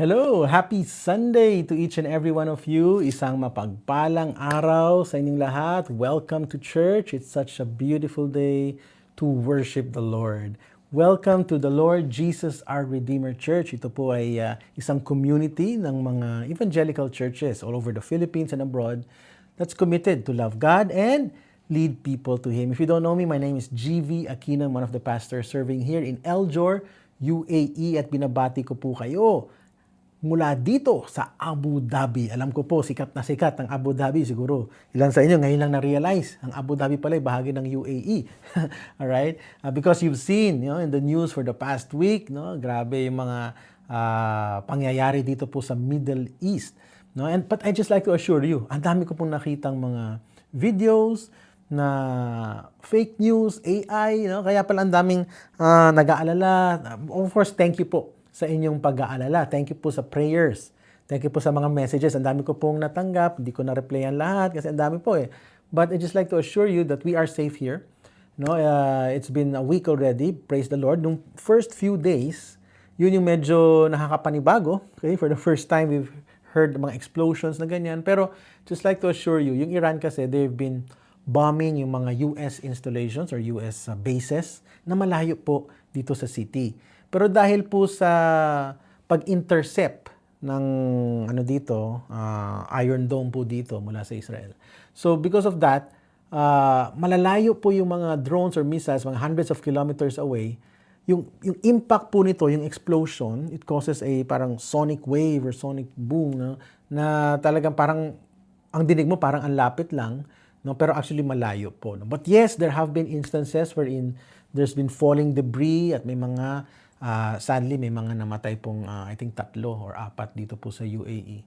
Hello! Happy Sunday to each and every one of you. Isang mapagpalang araw sa inyong lahat. Welcome to church. It's such a beautiful day to worship the Lord. Welcome to the Lord Jesus our Redeemer Church. Ito po ay isang community ng mga evangelical churches all over the Philippines and abroad that's committed to love God and lead people to Him. If you don't know me, my name is GV Aquino, one of the pastors serving here in Eljor, UAE, at binabati ko po kayo mula dito sa Abu Dhabi. Alam ko po, sikat na sikat ang Abu Dhabi. Siguro, ilan sa inyo ngayon lang na-realize, ang Abu Dhabi pala ay bahagi ng UAE. Alright? Because you've seen in the news for the past week, grabe yung mga pangyayari dito po sa Middle East. But I just like to assure you, ang dami ko pong nakitang mga videos na fake news, AI, kaya pala ang daming nag-aalala. Of course, thank you po sa inyong pag-aalala. Thank you po sa prayers. Thank you po sa mga messages. Ang dami ko pong natanggap. Hindi ko na-replyan lahat kasi ang dami po eh. But I just like to assure you that we are safe here. It's been a week already. Praise the Lord. Nung first few days, yun yung medyo nakakapanibago. Okay? For the first time, we've heard mga explosions na ganyan. Pero just like to assure you, yung Iran kasi, they've been bombing yung mga US installations or US bases na malayo po dito sa city. Pero dahil po sa pag-intercept ng Iron Dome po dito mula sa Israel. So because of that, malalayo po yung mga drones or missiles, mga hundreds of kilometers away. Yung impact po nito, yung explosion, it causes a parang sonic wave or sonic boom na talagang parang ang dinig mo parang ang lapit lang, pero actually malayo po. But yes, there have been instances wherein there's been falling debris at may mga sadly, may mga namatay pong, I think, 3 or 4 dito po sa UAE.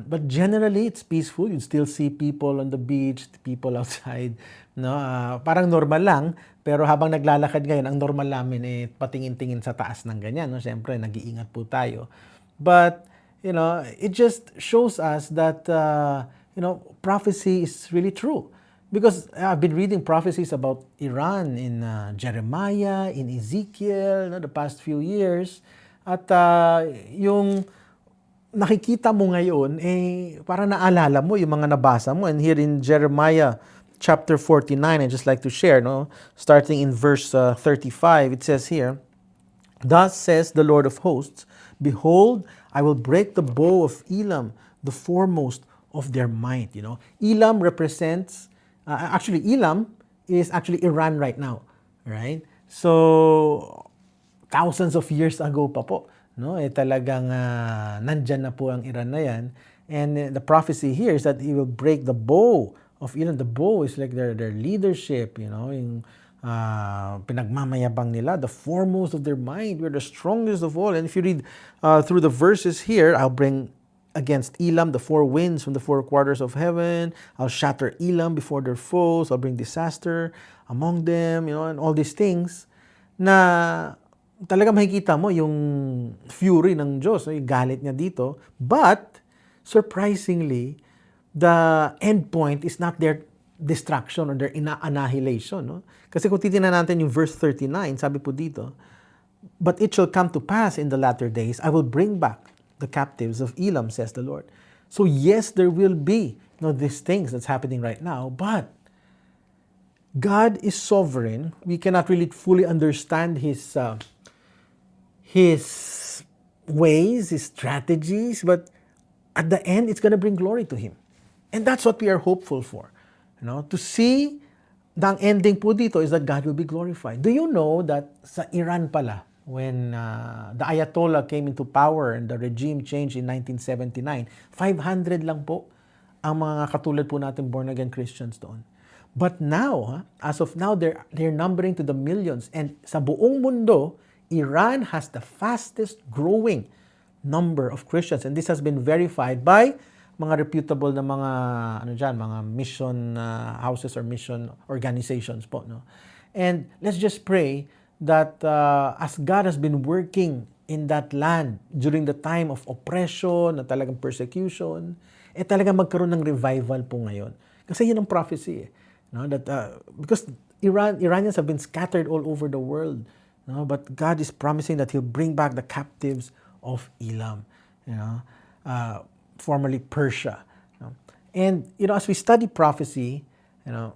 But generally, it's peaceful. You still see people on the beach, people outside. Parang normal lang, pero habang naglalakad ngayon, ang normal namin patingin-tingin sa taas ng ganyan. Siyempre, nag-iingat po tayo. But, it just shows us that, prophecy is really true. Because I've been reading prophecies about Iran in Jeremiah, in Ezekiel, the past few years. At yung nakikita mo ngayon, parang naalala mo yung mga nabasa mo. And here in Jeremiah chapter 49, I'd just like to share, starting in verse 35, it says here, "Thus says the Lord of hosts, Behold, I will break the bow of Elam, the foremost of their might." Elam represents actually, Elam is actually Iran right now, right? So, thousands of years ago pa po, talagang nandyan na po ang Iran na yan. And the prophecy here is that he will break the bow of Elam. The bow is like their leadership, yung pinagmamayabang nila, the foremost of their mind. We're the strongest of all. And if you read through the verses here, I'll bring against Elam the 4 winds from the 4 quarters of heaven. I'll shatter Elam before their foes. I'll bring disaster among them, and all these things na talaga makikita mo yung fury ng Diyos, yung galit niya dito. But, surprisingly, the end point is not their destruction or their annihilation. Kasi kung titingnan natin yung verse 39, sabi po dito, "But it shall come to pass in the latter days, I will bring back the captives of Elam, says the Lord." So yes, there will be these things that's happening right now, but God is sovereign. We cannot really fully understand His ways, His strategies, but at the end, it's going to bring glory to Him. And that's what we are hopeful for. To see the ending po dito is that God will be glorified. Do you know that sa Iran pala, when the Ayatollah came into power and the regime changed in 1979, 500 lang po ang mga katulad po natin born-again Christians doon. But now, as of now, they're numbering to the millions. And sa buong mundo, Iran has the fastest growing number of Christians. And this has been verified by mga reputable na mga mission houses or mission organizations po. And let's just pray that as God has been working in that land during the time of oppression, na talagang persecution, talagang magkaroon ng revival po ngayon. Kasi yun ang prophecy. That, because Iranians have been scattered all over the world. But God is promising that He'll bring back the captives of Elam, formerly Persia. And, as we study prophecy,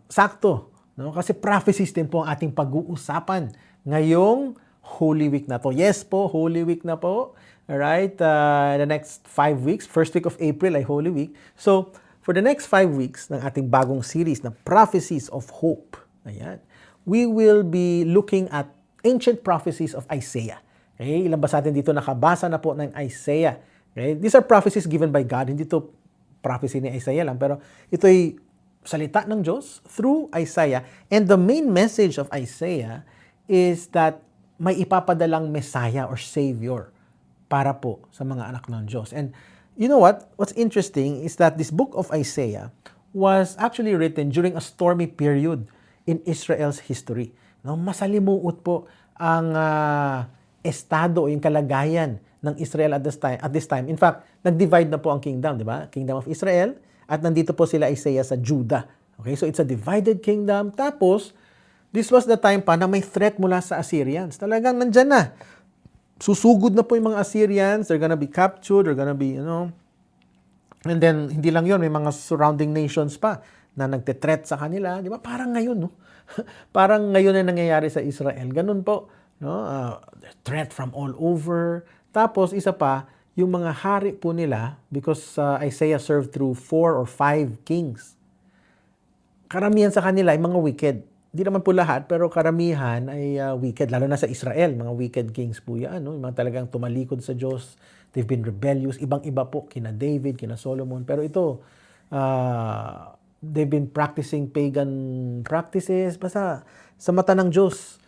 sakto, kasi prophecies din po ang ating pag-uusapan ngayong Holy Week na to. Yes po, Holy Week na po. Alright, the next 5 weeks, first week of April ay Holy Week. So, for the next 5 weeks ng ating bagong series na Prophecies of Hope, ayan, we will be looking at ancient prophecies of Isaiah. Okay, ilan ba sa atin dito nakabasa na po ng Isaiah? Okay, these are prophecies given by God, hindi to prophecy ni Isaiah lang, pero ito'y salita ng Diyos through Isaiah. And the main message of Isaiah is that may ipapadalang Messiah or Savior para po sa mga anak ng Diyos. And you know what? What's interesting is that this book of Isaiah was actually written during a stormy period in Israel's history. Masalimuot po ang estado o yung kalagayan ng Israel at this time. In fact, nag-divide na po ang kingdom, di ba? Kingdom of Israel, at nandito po sila Isaiah sa Judah. Okay, so it's a divided kingdom. Tapos, this was the time pa na may threat mula sa Assyrians. Talagang nandyan na. Susugod na po yung mga Assyrians. They're gonna be captured. They're gonna be, and then, hindi lang yon, may mga surrounding nations pa na nagte-threat sa kanila. Di ba? Parang ngayon, no? Parang ngayon na nangyayari sa Israel. Ganun po, no? Threat from all over. Tapos, isa pa, yung mga hari po nila, because Isaiah served through 4 or 5 kings. Karamihan sa kanila ay mga wicked. Hindi naman po lahat, pero karamihan ay wicked. Lalo na sa Israel, mga wicked kings po yan. No? Yung mga talagang tumalikod sa Diyos. They've been rebellious. Ibang-iba po, kina David, kina Solomon. Pero ito, they've been practicing pagan practices. Basta sa mata ng Diyos,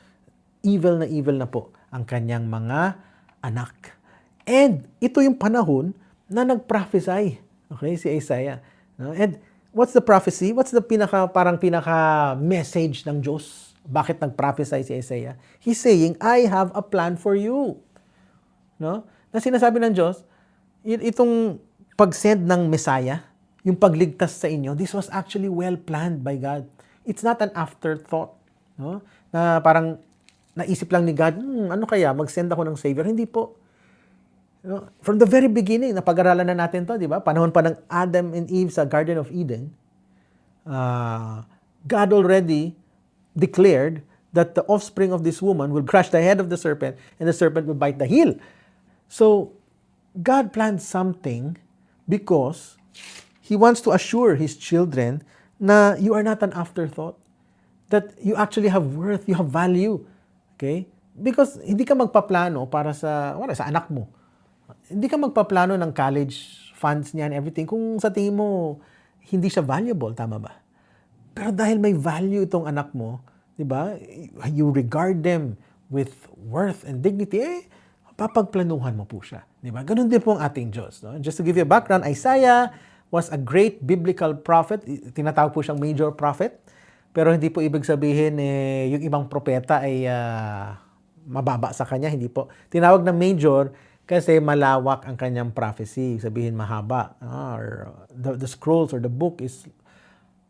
evil na po ang kanyang mga anak. And ito yung panahon na nag-prophesy. Okay, si Isaiah. No? And what's the prophecy? What's the pinaka-message ng Diyos? Bakit nag-prophesy si Isaiah? He's saying, I have a plan for you. No? Na sinasabi ng Diyos, itong pag-send ng Messiah, yung pagligtas sa inyo, this was actually well planned by God. It's not an afterthought. No? Na parang naisip lang ni God, ano kaya, mag-send ako ng Savior? Hindi po. From the very beginning, napag-aralan na natin to, di ba? Panahon pa ng Adam and Eve sa Garden of Eden, God already declared that the offspring of this woman will crush the head of the serpent and the serpent will bite the heel. So, God planned something because He wants to assure His children na you are not an afterthought, that you actually have worth, you have value. Okay? Because hindi ka magpaplano para sa anak mo. Hindi ka magpaplano ng college funds niyan, everything, kung sa tingin mo hindi siya valuable, tama ba? Pero dahil may value itong anak mo, di ba? You regard them with worth and dignity, papagplanuhan mo po siya. Di ba? Ganun din po ang ating Diyos. No? Just to give you a background, Isaiah was a great biblical prophet. Tinatawag po siyang major prophet. Pero hindi po ibig sabihin yung ibang propeta ay mababa sa kanya. Hindi po. Tinawag na major kasi malawak ang kanyang prophecy. Sabihin mahaba. Or the scrolls or the book is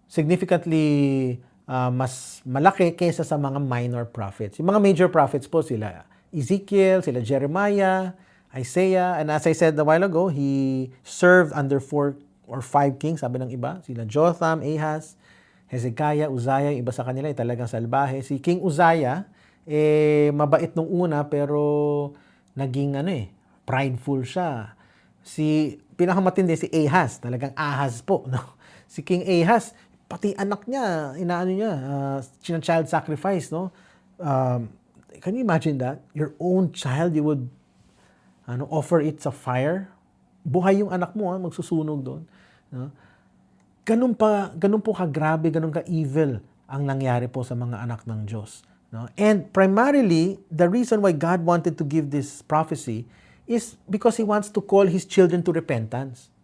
significantly mas malaki kaysa sa mga minor prophets. Yung mga major prophets po sila Ezekiel, sila Jeremiah, Isaiah, and as I said a while ago, he served under 4 or 5 kings, sabi ng iba, sila Jotham, Ahaz, Hezekiah, Uzziah, yung iba sa kanila ay talagang salbahe. Si King Uzziah, mabait nung una pero naging prideful siya. Si pinakamatindi si Ahaz, talagang Ahaz po, no? Si King Ahaz, pati anak niya, child sacrifice, no? Can you imagine that? Your own child, you would offer it sa fire? Buhay yung anak mo, magsusunog doon. No? Ganun po kagrabe, ganun ka-evil ang nangyari po sa mga anak ng Diyos. No? And primarily, the reason why God wanted to give this prophecy is because He wants to call His children to repentance.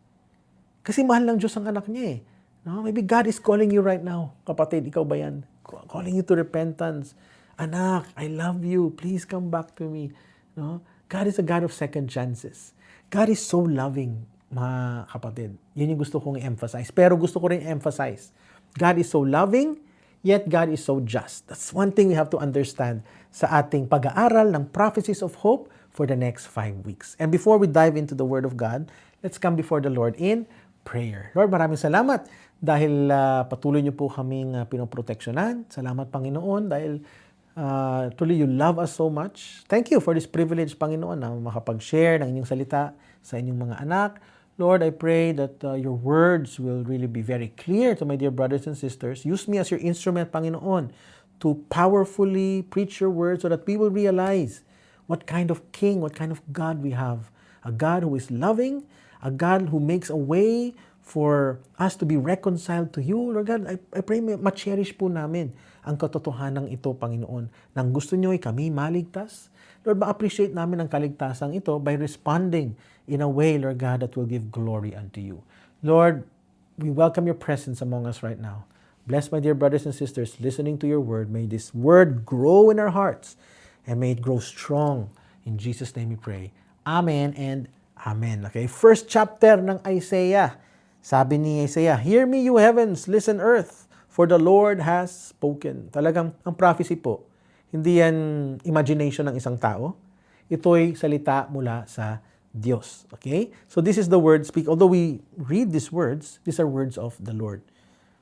Kasi mahal ng Diyos ang anak niya eh. No? Maybe God is calling you right now. Kapatid, ikaw ba yan? Calling you to repentance. Anak, I love you. Please come back to me. No? God is a God of second chances. God is so loving, mga kapatid. Yun yung gusto kong i-emphasize. Pero gusto ko rin i-emphasize. God is so loving, yet God is so just. That's one thing we have to understand sa ating pag-aaral ng prophecies of hope for the next 5 weeks. And before we dive into the Word of God, let's come before the Lord in prayer. Lord, maraming salamat dahil patuloy niyo po kaming pinoproteksyonan. Salamat, Panginoon, dahil truly you love us so much. Thank you for this privilege, Panginoon, na makapag-share ng inyong salita sa inyong mga anak. Lord, I pray that your words will really be very clear to my dear brothers and sisters. Use me as your instrument, Panginoon, to powerfully preach your word so that we will realize what kind of king, what kind of God we have. A God who is loving, a God who makes a way for us to be reconciled to you. Lord God, I pray ma-cherish po namin ang katotohanan ito, Panginoon. Nang gusto nyo ay kami maligtas. Lord, ma-appreciate namin ang kaligtasan ito by responding in a way, Lord God, that will give glory unto you. Lord, we welcome your presence among us right now. Bless my dear brothers and sisters listening to your word. May this word grow in our hearts and may it grow strong. In Jesus' name we pray. Amen and amen. Okay, first chapter ng Isaiah. Sabi ni Isaiah, "Hear me, you heavens, listen earth, for the Lord has spoken." Talagang ang prophecy po, hindi yan imagination ng isang tao. Ito'y salita mula sa Diyos. Okay? So this is the word speak. Although we read these words, these are words of the Lord.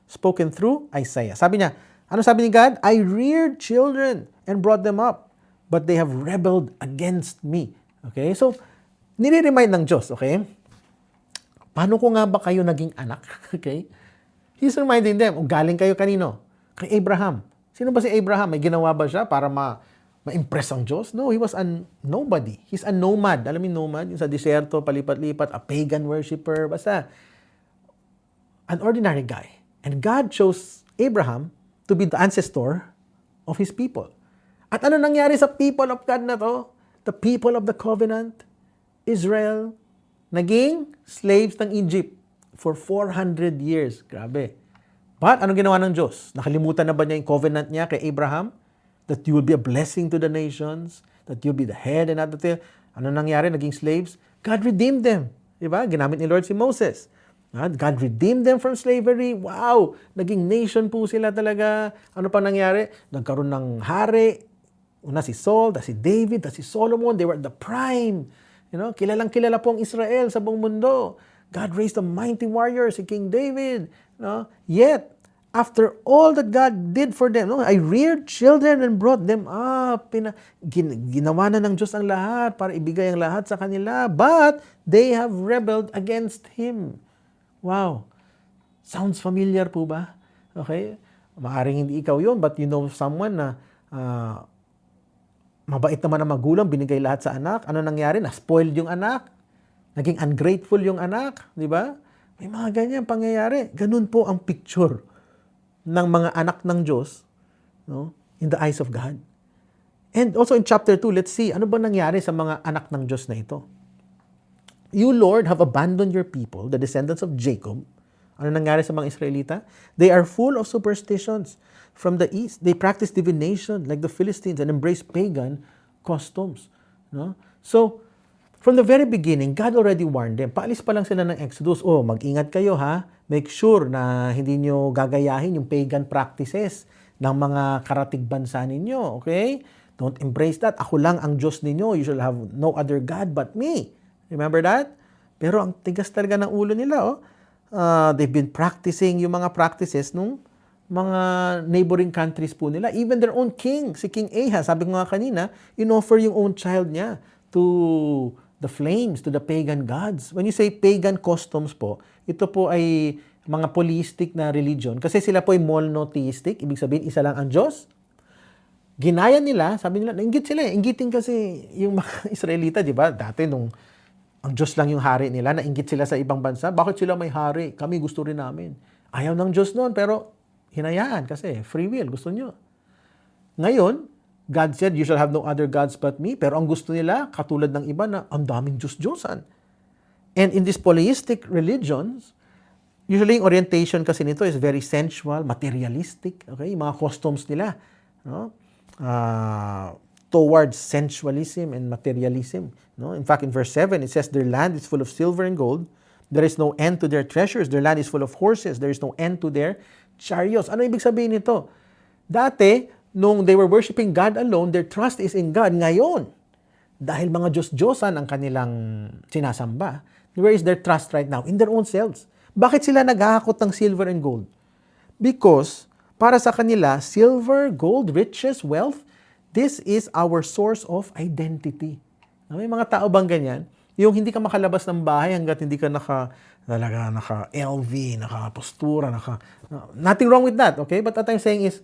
Spoken through Isaiah. Sabi niya, ano sabi ni God? "I reared children and brought them up, but they have rebelled against me." Okay? So, nire-remind ng Diyos, okay? Paano ko nga ba kayo naging anak? Okay? He's reminding them, galing kayo kanino? Kay Abraham. Sino ba si Abraham? May ginawa ba siya para ma-impress ang Diyos? No, he was a nobody. He's a nomad. Alam mo yung nomad? Yung sa disyerto, palipat-lipat, a pagan worshiper. Basta, an ordinary guy. And God chose Abraham to be the ancestor of His people. At ano nangyari sa people of God na to? The people of the covenant, Israel, naging slaves ng Egypt for 400 years. Grabe. But ano ginawa ng Diyos? Nakalimutan na ba niya yung covenant niya kay Abraham? That you will be a blessing to the nations, that you'll be the head and not the tail. Ano nangyari? Naging slaves? God redeemed them. Diba? Ginamit ni Lord si Moses. God redeemed them from slavery. Wow! Naging nation po sila talaga. Ano pa nangyari? Nagkaroon ng hari. Una si Saul, si David, si Solomon. They were the prime. Kilalang-kilala po ang Israel sa buong mundo. God raised a mighty warrior, si King David. Yet, after all that God did for them, I reared children and brought them up. Ginawa na ng Diyos ang lahat para ibigay ang lahat sa kanila. But they have rebelled against Him. Wow. Sounds familiar po ba? Okay? Maaring hindi ikaw yun, but you know someone na mabait naman ang magulang, binigay lahat sa anak. Ano nangyari? Na-spoiled yung anak. Naging ungrateful yung anak. Di ba? May mga ganyan pangyayari. Ganun po ang picture ng mga anak ng Diyos, in the eyes of God. And also in chapter 2, let's see, ano ba nangyari sa mga anak ng Diyos na ito? "You, Lord, have abandoned your people, the descendants of Jacob." Ano nangyari sa mga Israelita? "They are full of superstitions. From the east, they practice divination like the Philistines and embrace pagan customs." So, from the very beginning, God already warned them. Paalis pa lang sila ng Exodus. Mag-ingat kayo ha. Make sure na hindi nyo gagayahin yung pagan practices ng mga karatig bansa ninyo. Okay? Don't embrace that. Ako lang ang Diyos ninyo. You shall have no other God but me. Remember that? Pero ang tigas talaga ng ulo nila. They've been practicing yung mga practices nung mga neighboring countries po nila. Even their own king, si King Ahaz, sabi ko nga kanina, in-offer yung own child niya to the flames, to the pagan gods. When you say pagan customs po, ito po ay mga polyistic na religion. Kasi sila po ay monotheistic, ibig sabihin isa lang ang Diyos. Ginaya nila, sabi nila, nainggit sila. Inggitin kasi yung mga Israelita, di ba? Dati nung ang Diyos lang yung hari nila, nainggit sila sa ibang bansa. Bakit sila may hari? Kami gusto rin namin. Ayaw ng Diyos noon, pero hinayaan kasi free will, gusto nyo. Ngayon, God said, "You shall have no other gods but me." Pero ang gusto nila, katulad ng iba na ang daming Diyos-Diyosan. And in these polyistic religions, usually yung orientation kasi nito is very sensual, materialistic. Okay? Yung mga customs nila. Towards sensualism and materialism. In fact, in verse 7, it says, "Their land is full of silver and gold. There is no end to their treasures. Their land is full of horses. There is no end to their chariots." Ano ibig sabihin nito? Dati, nung they were worshiping God alone, their trust is in God. Ngayon, dahil mga Diyos-Diyosan ang kanilang sinasamba, where is their trust right now? In their own selves. Bakit sila naghahakot ng silver and gold? Because para sa kanila, silver, gold, riches, wealth, this is our source of identity. May mga tao bang ganyan? Yung hindi ka makalabas ng bahay hanggat hindi ka naka-LV, naka-postura, nothing wrong with that, okay? But what I'm saying is,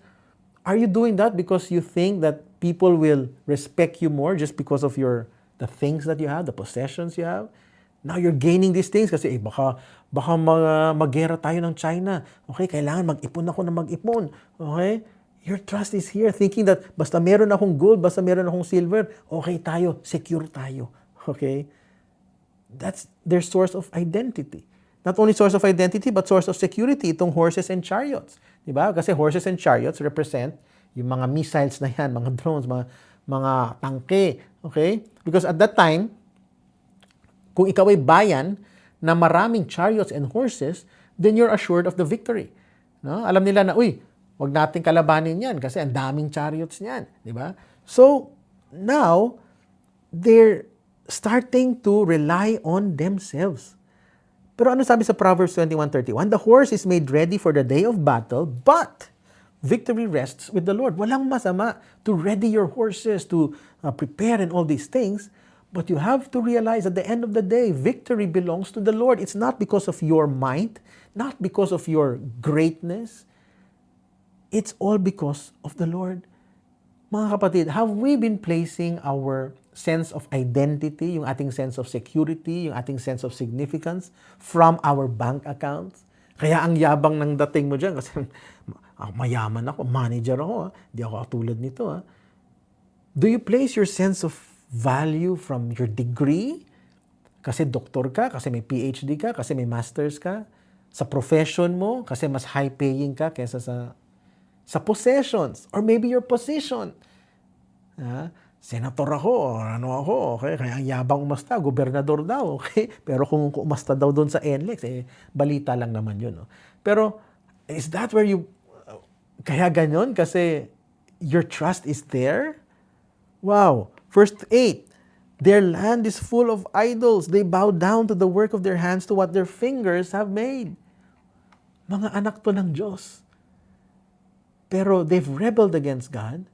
are you doing that because you think that people will respect you more just because of the things that you have, the possessions you have? Now you're gaining these things kasi baka magera tayo ng China. Okay, kailangan mag-ipon ako na mag-ipon. Okay? Your trust is here, thinking that basta meron akong gold, basta meron akong silver, okay tayo, secure tayo. Okay? That's their source of identity. Not only source of identity, but source of security, itong horses and chariots. Diba? Kasi horses and chariots represent yung mga missiles na yan, mga drones, mga tangke. Okay? Because at that time, kung ikaw ay bayan na maraming chariots and horses, then you're assured of the victory. No? Alam nila na, wag nating kalabanin yan kasi ang daming chariots niyan. Diba? So, now, they're starting to rely on themselves. Pero ano sabi sa Proverbs 21:31? The horse is made ready for the day of battle, but victory rests with the Lord. Walang masama to ready your horses, to prepare and all these things. But you have to realize at the end of the day, victory belongs to the Lord. It's not because of your might, not because of your greatness. It's all because of the Lord. Mga kapatid, have we been placing our sense of identity, yung ating sense of security, yung ating sense of significance from our bank accounts? Kaya ang yabang ng dating mo dyan kasi mayaman ako, manager ako, di ako katulad nito. Do you place your sense of value from your degree? Kasi doktor ka, kasi may PhD ka, kasi may masters ka. Sa profession mo, kasi mas high-paying ka kaysa sa possessions. Or maybe your position. Senator ako, or ano ako, okay? Kaya ang yabang umasta, gobernador daw, okay? Pero kung umasta daw doon sa NLEX, balita lang naman yun. No? Pero, is that where you, kaya ganyan? Kasi your trust is there? Wow! Verse 8, their land is full of idols. They bow down to the work of their hands, to what their fingers have made. Mga anak to ng Diyos. Pero they've rebelled against God.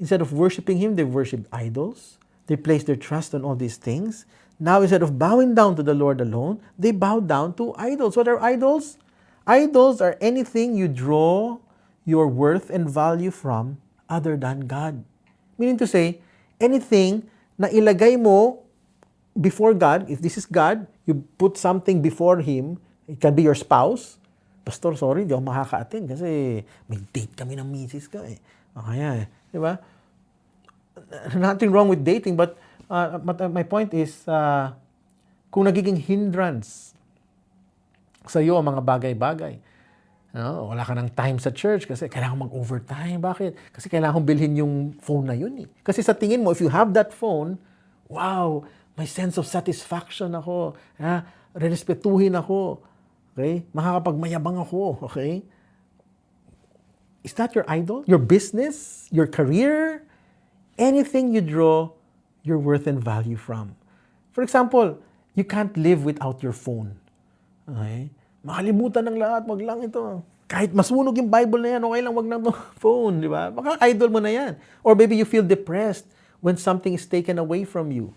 Instead of worshiping Him, they've worshipped idols. They placed their trust on all these things. Now, instead of bowing down to the Lord alone, they bow down to idols. What are idols? Idols are anything you draw your worth and value from other than God. Meaning to say, anything na ilagay mo before God, if this is God, you put something before Him, it can be your spouse. Pastor, sorry, di ako makaka-attend kasi may date kami ng misis ko eh. Kaya, di ba? Nothing wrong with dating, but my point is, kung nagiging hindrance sa iyo ang mga bagay-bagay, wala ka ng time sa church kasi kailangan mag-overtime. Bakit? Kasi kailangan kong bilhin yung phone na yun eh. Kasi sa tingin mo, if you have that phone, wow, may sense of satisfaction ako. Rerespetuhin ako. Okay? Makakapagmayabang ako. Okay? Is that your idol? Your business? Your career? Anything you draw your worth and value from. For example, you can't live without your phone. Okay? Makalimutan ng lahat, wag lang ito. Kahit masunog yung Bible na yan, okay lang, wag na phone, di ba? Baka idol mo na yan. Or maybe you feel depressed when something is taken away from you.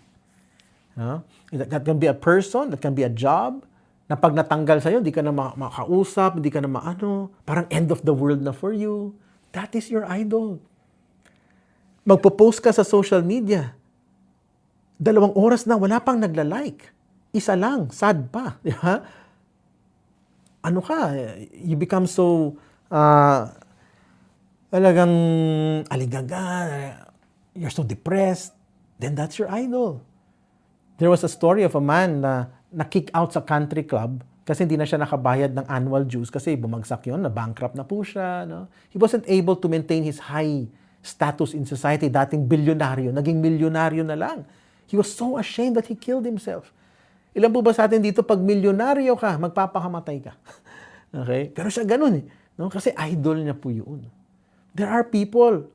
That can be a person, that can be a job, na pag natanggal sa'yo, hindi ka na makausap, hindi ka na parang end of the world na for you. That is your idol. Magpo-post ka sa social media. 2 oras na, wala pang nagla-like. Isa lang, sad pa, di ba? Ano ka, you become so, talagang aligaga, you're so depressed, then that's your idol. There was a story of a man na kick out sa country club kasi hindi na siya nakabayad ng annual dues kasi bumagsak yun, na-bankrupt na po siya. No? He wasn't able to maintain his high status in society, dating bilyonaryo, naging milyonaryo na lang. He was so ashamed that he killed himself. Ilan po ba sa atin dito, pag milyonaryo ka, magpapakamatay ka? Okay? Pero siya ganun eh. No? Kasi idol niya po yun. There are people,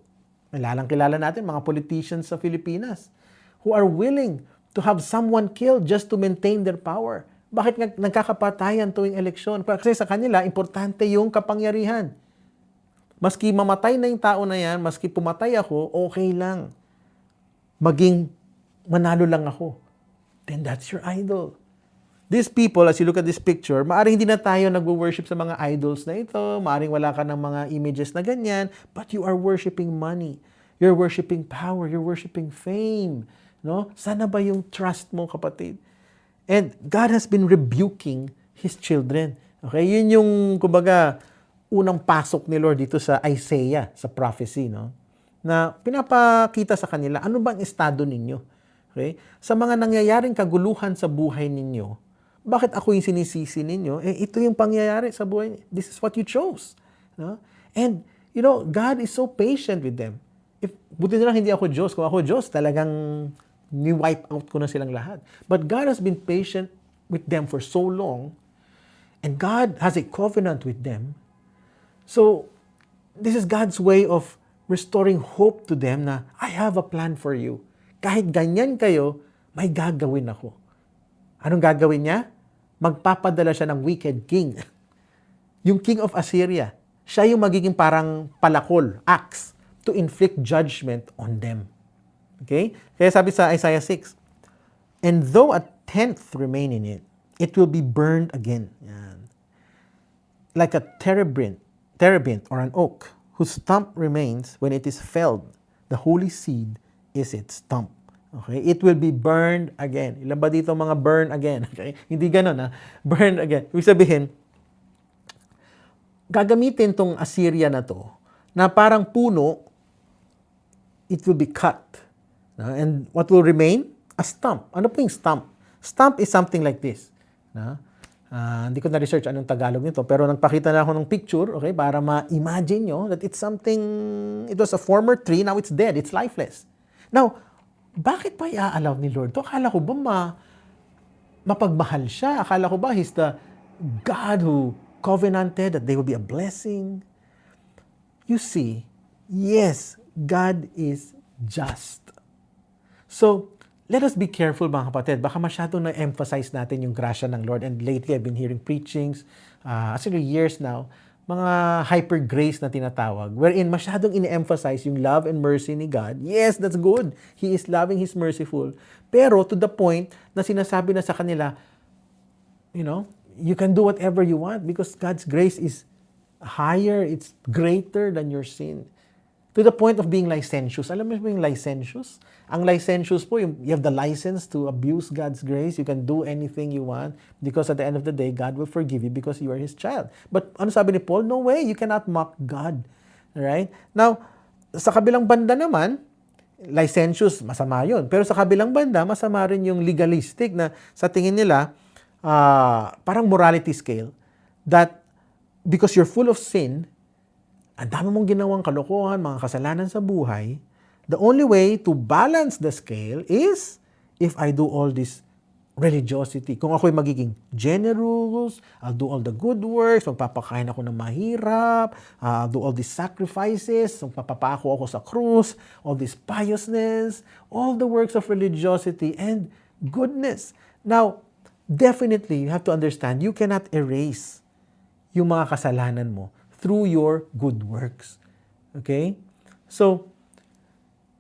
kilalang-kilala natin, mga politicians sa Pilipinas, who are willing to have someone killed just to maintain their power. Bakit nga nagkakapatayan tuwing eleksyon? Kasi sa kanila, importante yung kapangyarihan. Maski mamatay na yung tao na yan, maski pumatay ako, okay lang. Maging manalo lang ako. Then that's your idol. These people, as you look at this picture, maaring hindi na tayo nag-worship sa mga idols na ito, maaring wala ka ng mga images na ganyan, but you are worshiping money. You're worshiping power. You're worshiping fame. No? Sana ba yung trust mo, kapatid? And God has been rebuking His children. Okay? Yun yung, kumbaga, unang pasok ni Lord dito sa Isaiah, sa prophecy, no? Na pinapakita sa kanila, ano bang estado ninyo? Okay? Sa mga nangyayaring kaguluhan sa buhay ninyo, bakit ako yung sinisisi ninyo? Ito yung pangyayari sa buhay ninyo. This is what you chose. No? And, God is so patient with them. Buti na lang hindi ako Diyos. Kung ako Diyos, talagang ni-wipe out ko na silang lahat. But God has been patient with them for so long, and God has a covenant with them. So, this is God's way of restoring hope to them na, I have a plan for you. Kahit ganyan kayo, may gagawin ako. Anong gagawin niya? Magpapadala siya ng wicked king. Yung king of Assyria. Siya yung magiging parang palakol, axe, to inflict judgment on them. Okay? Kaya sabi sa Isaiah 6, and though a tenth remain in it, it will be burned again. Yan. Like a terebinth or an oak, whose stump remains when it is felled. The holy seed is its stump. Okay? It will be burned again. Ilan ba dito mga burn again? Okay? Hindi ganun, ha? Burn again. Ibig sabihin, gagamitin tong Assyria na to, na parang puno, it will be cut. And what will remain? A stump. Ano po yung stump? Stump is something like this. Hindi ko na-research anong Tagalog nito, pero nagpakita na ako ng picture, okay, para ma-imagine nyo that it's something, it was a former tree, now it's dead, it's lifeless. Now, bakit pa i-allow ni Lord to? Akala ko ba mapagmahal siya? Akala ko ba He's the God who covenanted that they will be a blessing? You see, yes, God is just. So, let us be careful mga kapatid. Baka masyadong na-emphasize natin yung grasya ng Lord. And lately, I've been hearing preachings, actually years now, mga hyper grace na tinatawag, wherein masyadong in-emphasize yung love and mercy ni God. Yes, that's good. He is loving, He's merciful. Pero to the point na sinasabi na sa kanila, you can do whatever you want because God's grace is higher, it's greater than your sin. To the point of being licentious. Alam mo yung licentious? Ang licentious po, you have the license to abuse God's grace. You can do anything you want because at the end of the day, God will forgive you because you are His child. But ano sabi ni Paul? No way, you cannot mock God. Alright? Now, sa kabilang banda naman, licentious, masama yun. Pero sa kabilang banda, masama rin yung legalistic na sa tingin nila, parang morality scale that because you're full of sin, ang dami mong ginawang kalokohan, mga kasalanan sa buhay, the only way to balance the scale is if I do all this religiosity. Kung ako'y magiging generous, I'll do all the good works, magpapakain ako ng mahirap, I'll do all these sacrifices, magpapapako ako sa krus, all this piousness, all the works of religiosity and goodness. Now, definitely, you have to understand, you cannot erase yung mga kasalanan mo through your good works. Okay? So,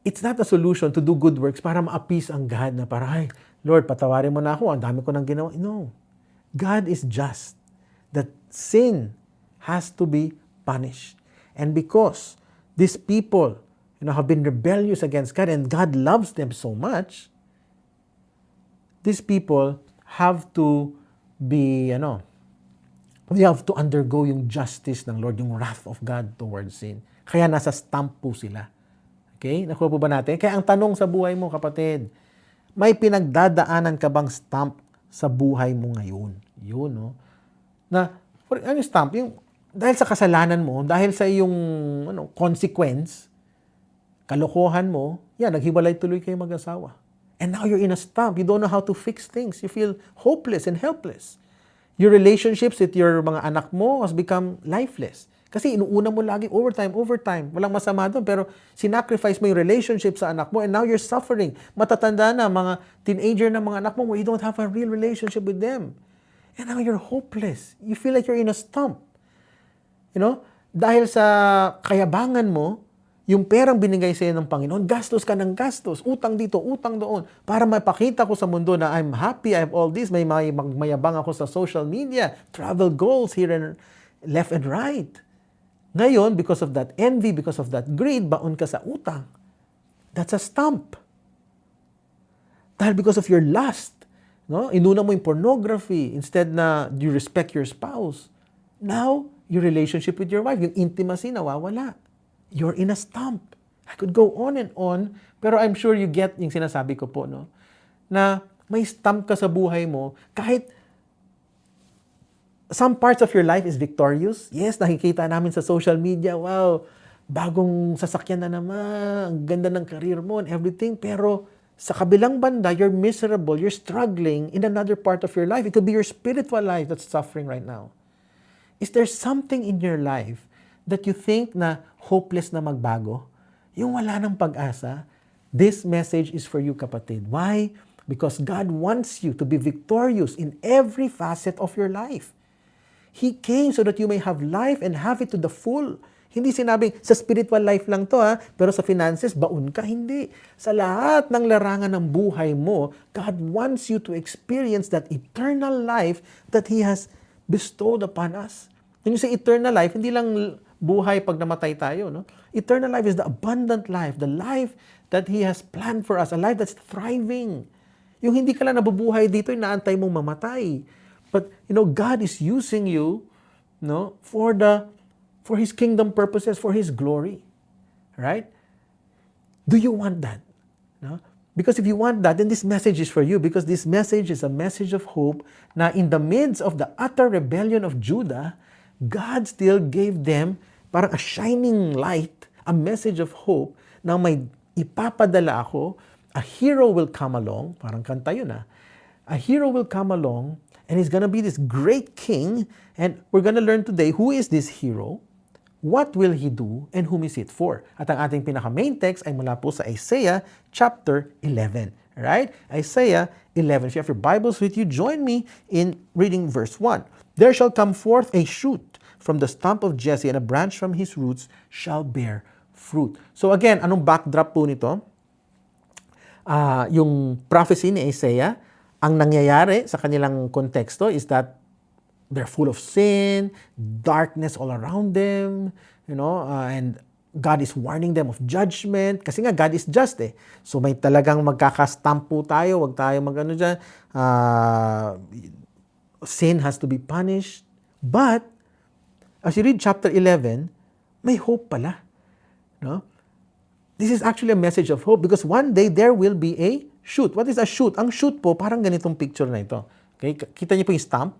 it's not a solution to do good works para ma-appease ang God na para, ay, Lord, patawarin mo na ako, ang dami ko nang ginawa. No. God is just. That sin has to be punished. And because these people, have been rebellious against God and God loves them so much, these people have to be, they have to undergo yung justice ng Lord, yung wrath of God towards sin. Kaya nasa stamp po sila. Okay? Nakuha po ba natin? Kaya ang tanong sa buhay mo, kapatid, may pinagdadaanan ka bang stamp sa buhay mo ngayon? Yun, no? Na, ano yung stamp? Yung, dahil sa kasalanan mo, dahil sa iyong consequence, kalokohan mo, naghiwalay tuloy kayo mag-asawa. And now you're in a stamp. You don't know how to fix things. You feel hopeless and helpless. Your relationships with your mga anak mo has become lifeless. Kasi inuuna mo lagi overtime. Walang masama doon. Pero sinacrifice mo yung relationship sa anak mo and now you're suffering. Matatanda na, mga teenager na mga anak mo where you don't have a real relationship with them. And now you're hopeless. You feel like you're in a stump. Dahil sa kayabangan mo, yung perang binigay sa'yo ng Panginoon, gastos ka ng gastos, utang dito, utang doon, para mapakita ko sa mundo na I'm happy, I have all this, may mayabang ako sa social media, travel goals here and left and right. Ngayon, because of that envy, because of that greed, baon ka sa utang. That's a stump. Dahil because of your lust, inuna mo yung pornography instead na you respect your spouse. Now, your relationship with your wife, yung intimacy nawawala. You're in a stump. I could go on and on, pero I'm sure you get yung sinasabi ko po, na may stump ka sa buhay mo kahit some parts of your life is victorious. Yes, nakikita namin sa social media, wow, bagong sasakyan na naman, ang ganda ng career mo and everything. Pero sa kabilang banda, you're miserable, you're struggling in another part of your life. It could be your spiritual life that's suffering right now. Is there something in your life that you think na hopeless na magbago? Yung wala ng pag-asa? This message is for you, kapatid. Why? Because God wants you to be victorious in every facet of your life. He came so that you may have life and have it to the full. Hindi sinabing sa spiritual life lang to pero sa finances, baon ka. Hindi. Sa lahat ng larangan ng buhay mo, God wants you to experience that eternal life that He has bestowed upon us. When you say eternal life, hindi lang buhay pag namatay tayo. Eternal life is the abundant life, the life that He has planned for us, a life that's thriving. Yung hindi ka lang nabubuhay dito, inaantay mong mamatay. But, God is using you, for His kingdom purposes, for His glory. Right? Do you want that? No? Because if you want that, then this message is for you, because this message is a message of hope na in the midst of the utter rebellion of Judah, God still gave them parang a shining light, a message of hope na may ipapadala ako, a hero will come along, parang kanta yun a hero will come along, and he's gonna be this great king, and we're gonna learn today who is this hero, what will he do, and whom is it for. At ang ating pinaka-main text ay mula po sa Isaiah chapter 11. Right? Isaiah 11. If you have your Bibles with you, join me in reading verse 1. There shall come forth a shoot from the stump of Jesse, and a branch from his roots shall bear fruit. So again, anong backdrop po nito? Yung prophecy ni Isaiah, ang nangyayari sa kanilang konteksto is that they're full of sin, darkness all around them, and God is warning them of judgment. Kasi nga, God is just So may talagang magkakastamp po tayo, wag tayo magano dyan. Sin has to be punished. But, as you read chapter 11, may hope pala. This is actually a message of hope because one day there will be a shoot. What is a shoot? Ang shoot po, parang ganitong picture na ito. Okay? Kita niyo po yung stump?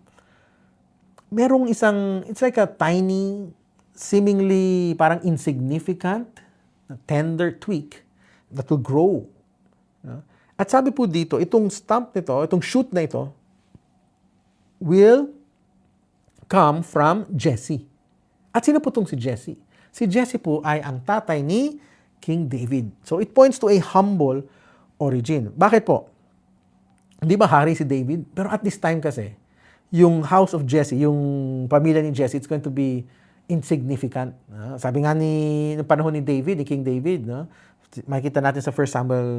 Merong isang, it's like a tiny, seemingly parang insignificant, tender twig that will grow. At sabi po dito, itong stump nito, itong shoot na ito, will come from Jesse. At sino po itong si Jesse? Si Jesse po ay ang tatay ni King David. So it points to a humble origin. Bakit po? Hindi ba hari si David? Pero at this time kasi, yung house of Jesse, yung pamilya ni Jesse, it's going to be insignificant. Sabi nga ng panahon ni David, ni King David, makikita natin sa 1 Samuel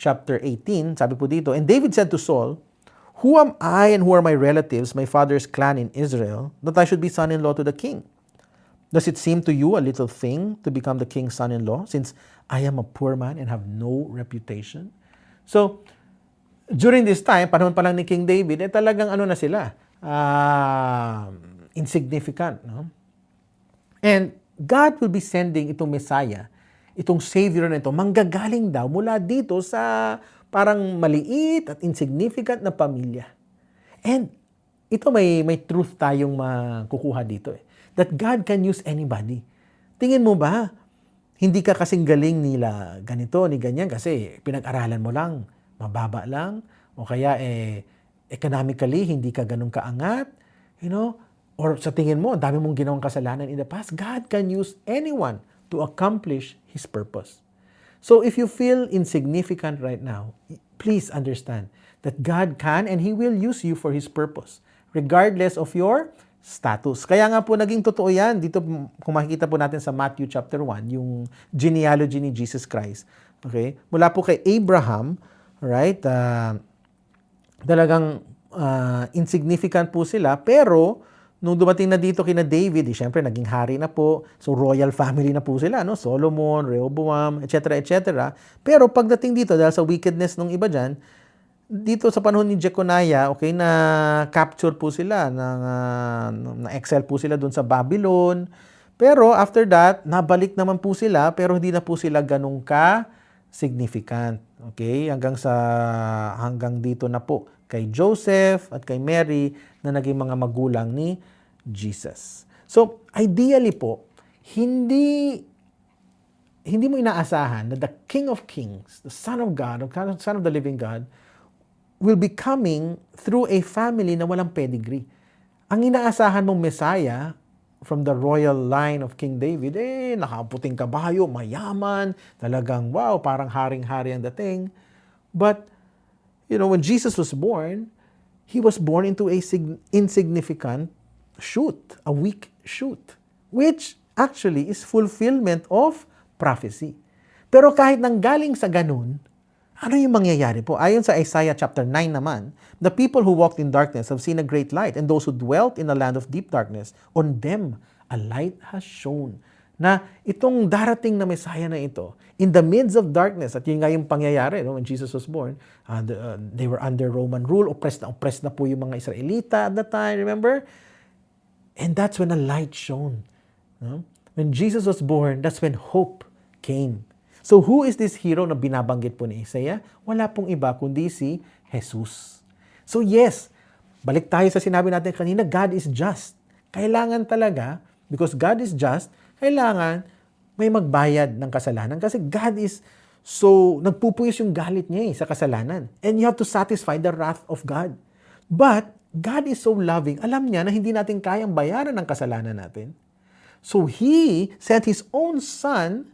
chapter 18, sabi po dito, and David said to Saul, who am I and who are my relatives, my father's clan in Israel, that I should be son-in-law to the king? Does it seem to you a little thing to become the king's son-in-law, since I am a poor man and have no reputation? So, during this time, panahon pa lang ni King David, talagang na sila, insignificant. And God will be sending itong Messiah, itong Savior na ito, manggagaling daw mula dito sa parang maliit at insignificant na pamilya. And ito may truth tayong makukuha dito that God can use anybody. Tingin mo ba, hindi ka kasing galing nila ganito, ni ganyan, kasi pinag-aralan mo lang, mababa lang, o kaya economically, hindi ka ganun kaangat, or sa tingin mo, dami mong ginawang kasalanan in the past, God can use anyone to accomplish His purpose. So if you feel insignificant right now, please understand that God can and He will use you for His purpose, regardless of your status. Kaya nga po naging totoo yan. Dito kung makikita po natin sa Matthew chapter 1, yung genealogy ni Jesus Christ. Okay? Mula po kay Abraham, right? Talagang insignificant po sila, pero nung dumating na dito kina David, syempre naging hari na po. So royal family na po sila, no? Solomon, Rehoboam, etc., etc. Pero pagdating dito, dahil sa wickedness ng iba dyan, dito sa panahon ni Jeconiah, okay, na capture po sila, na-excel po sila doon sa Babylon. Pero after that, nabalik naman po sila, pero hindi na po sila ganun ka-significant. Okay? Hanggang dito na po kay Joseph at kay Mary na naging mga magulang ni Jesus. So, ideally po, hindi mo inaasahan na the King of Kings, the Son of God, the Son of the Living God, will be coming through a family na walang pedigree. Ang inaasahan mong Messiah from the royal line of King David, nakaputing kabayo, mayaman, talagang wow, parang haring-hari ang dating. But, when Jesus was born, He was born into a insignificant shoot, a weak shoot, which actually is fulfillment of prophecy. Pero kahit nanggaling sa ganun, ano yung mangyayari po? Ayon sa Isaiah chapter 9 naman, the people who walked in darkness have seen a great light, and those who dwelt in a land of deep darkness, on them a light has shone. Na itong darating na Messiah na ito, in the midst of darkness, at yun nga yung pangyayari, when Jesus was born, they were under Roman rule, oppressed na po yung mga Israelita at that time, remember? And that's when a light shone. No? When Jesus was born, that's when hope came. So who is this hero na binabanggit po ni Isaiah? Wala pong iba kundi si Jesus. So yes, balik tayo sa sinabi natin kanina, God is just. Kailangan talaga, because God is just, kailangan may magbayad ng kasalanan. Kasi God is so, nagpupuyos yung galit niya sa kasalanan. And you have to satisfy the wrath of God. But God is so loving, alam niya na hindi natin kayang bayaran ng kasalanan natin. So He sent His own Son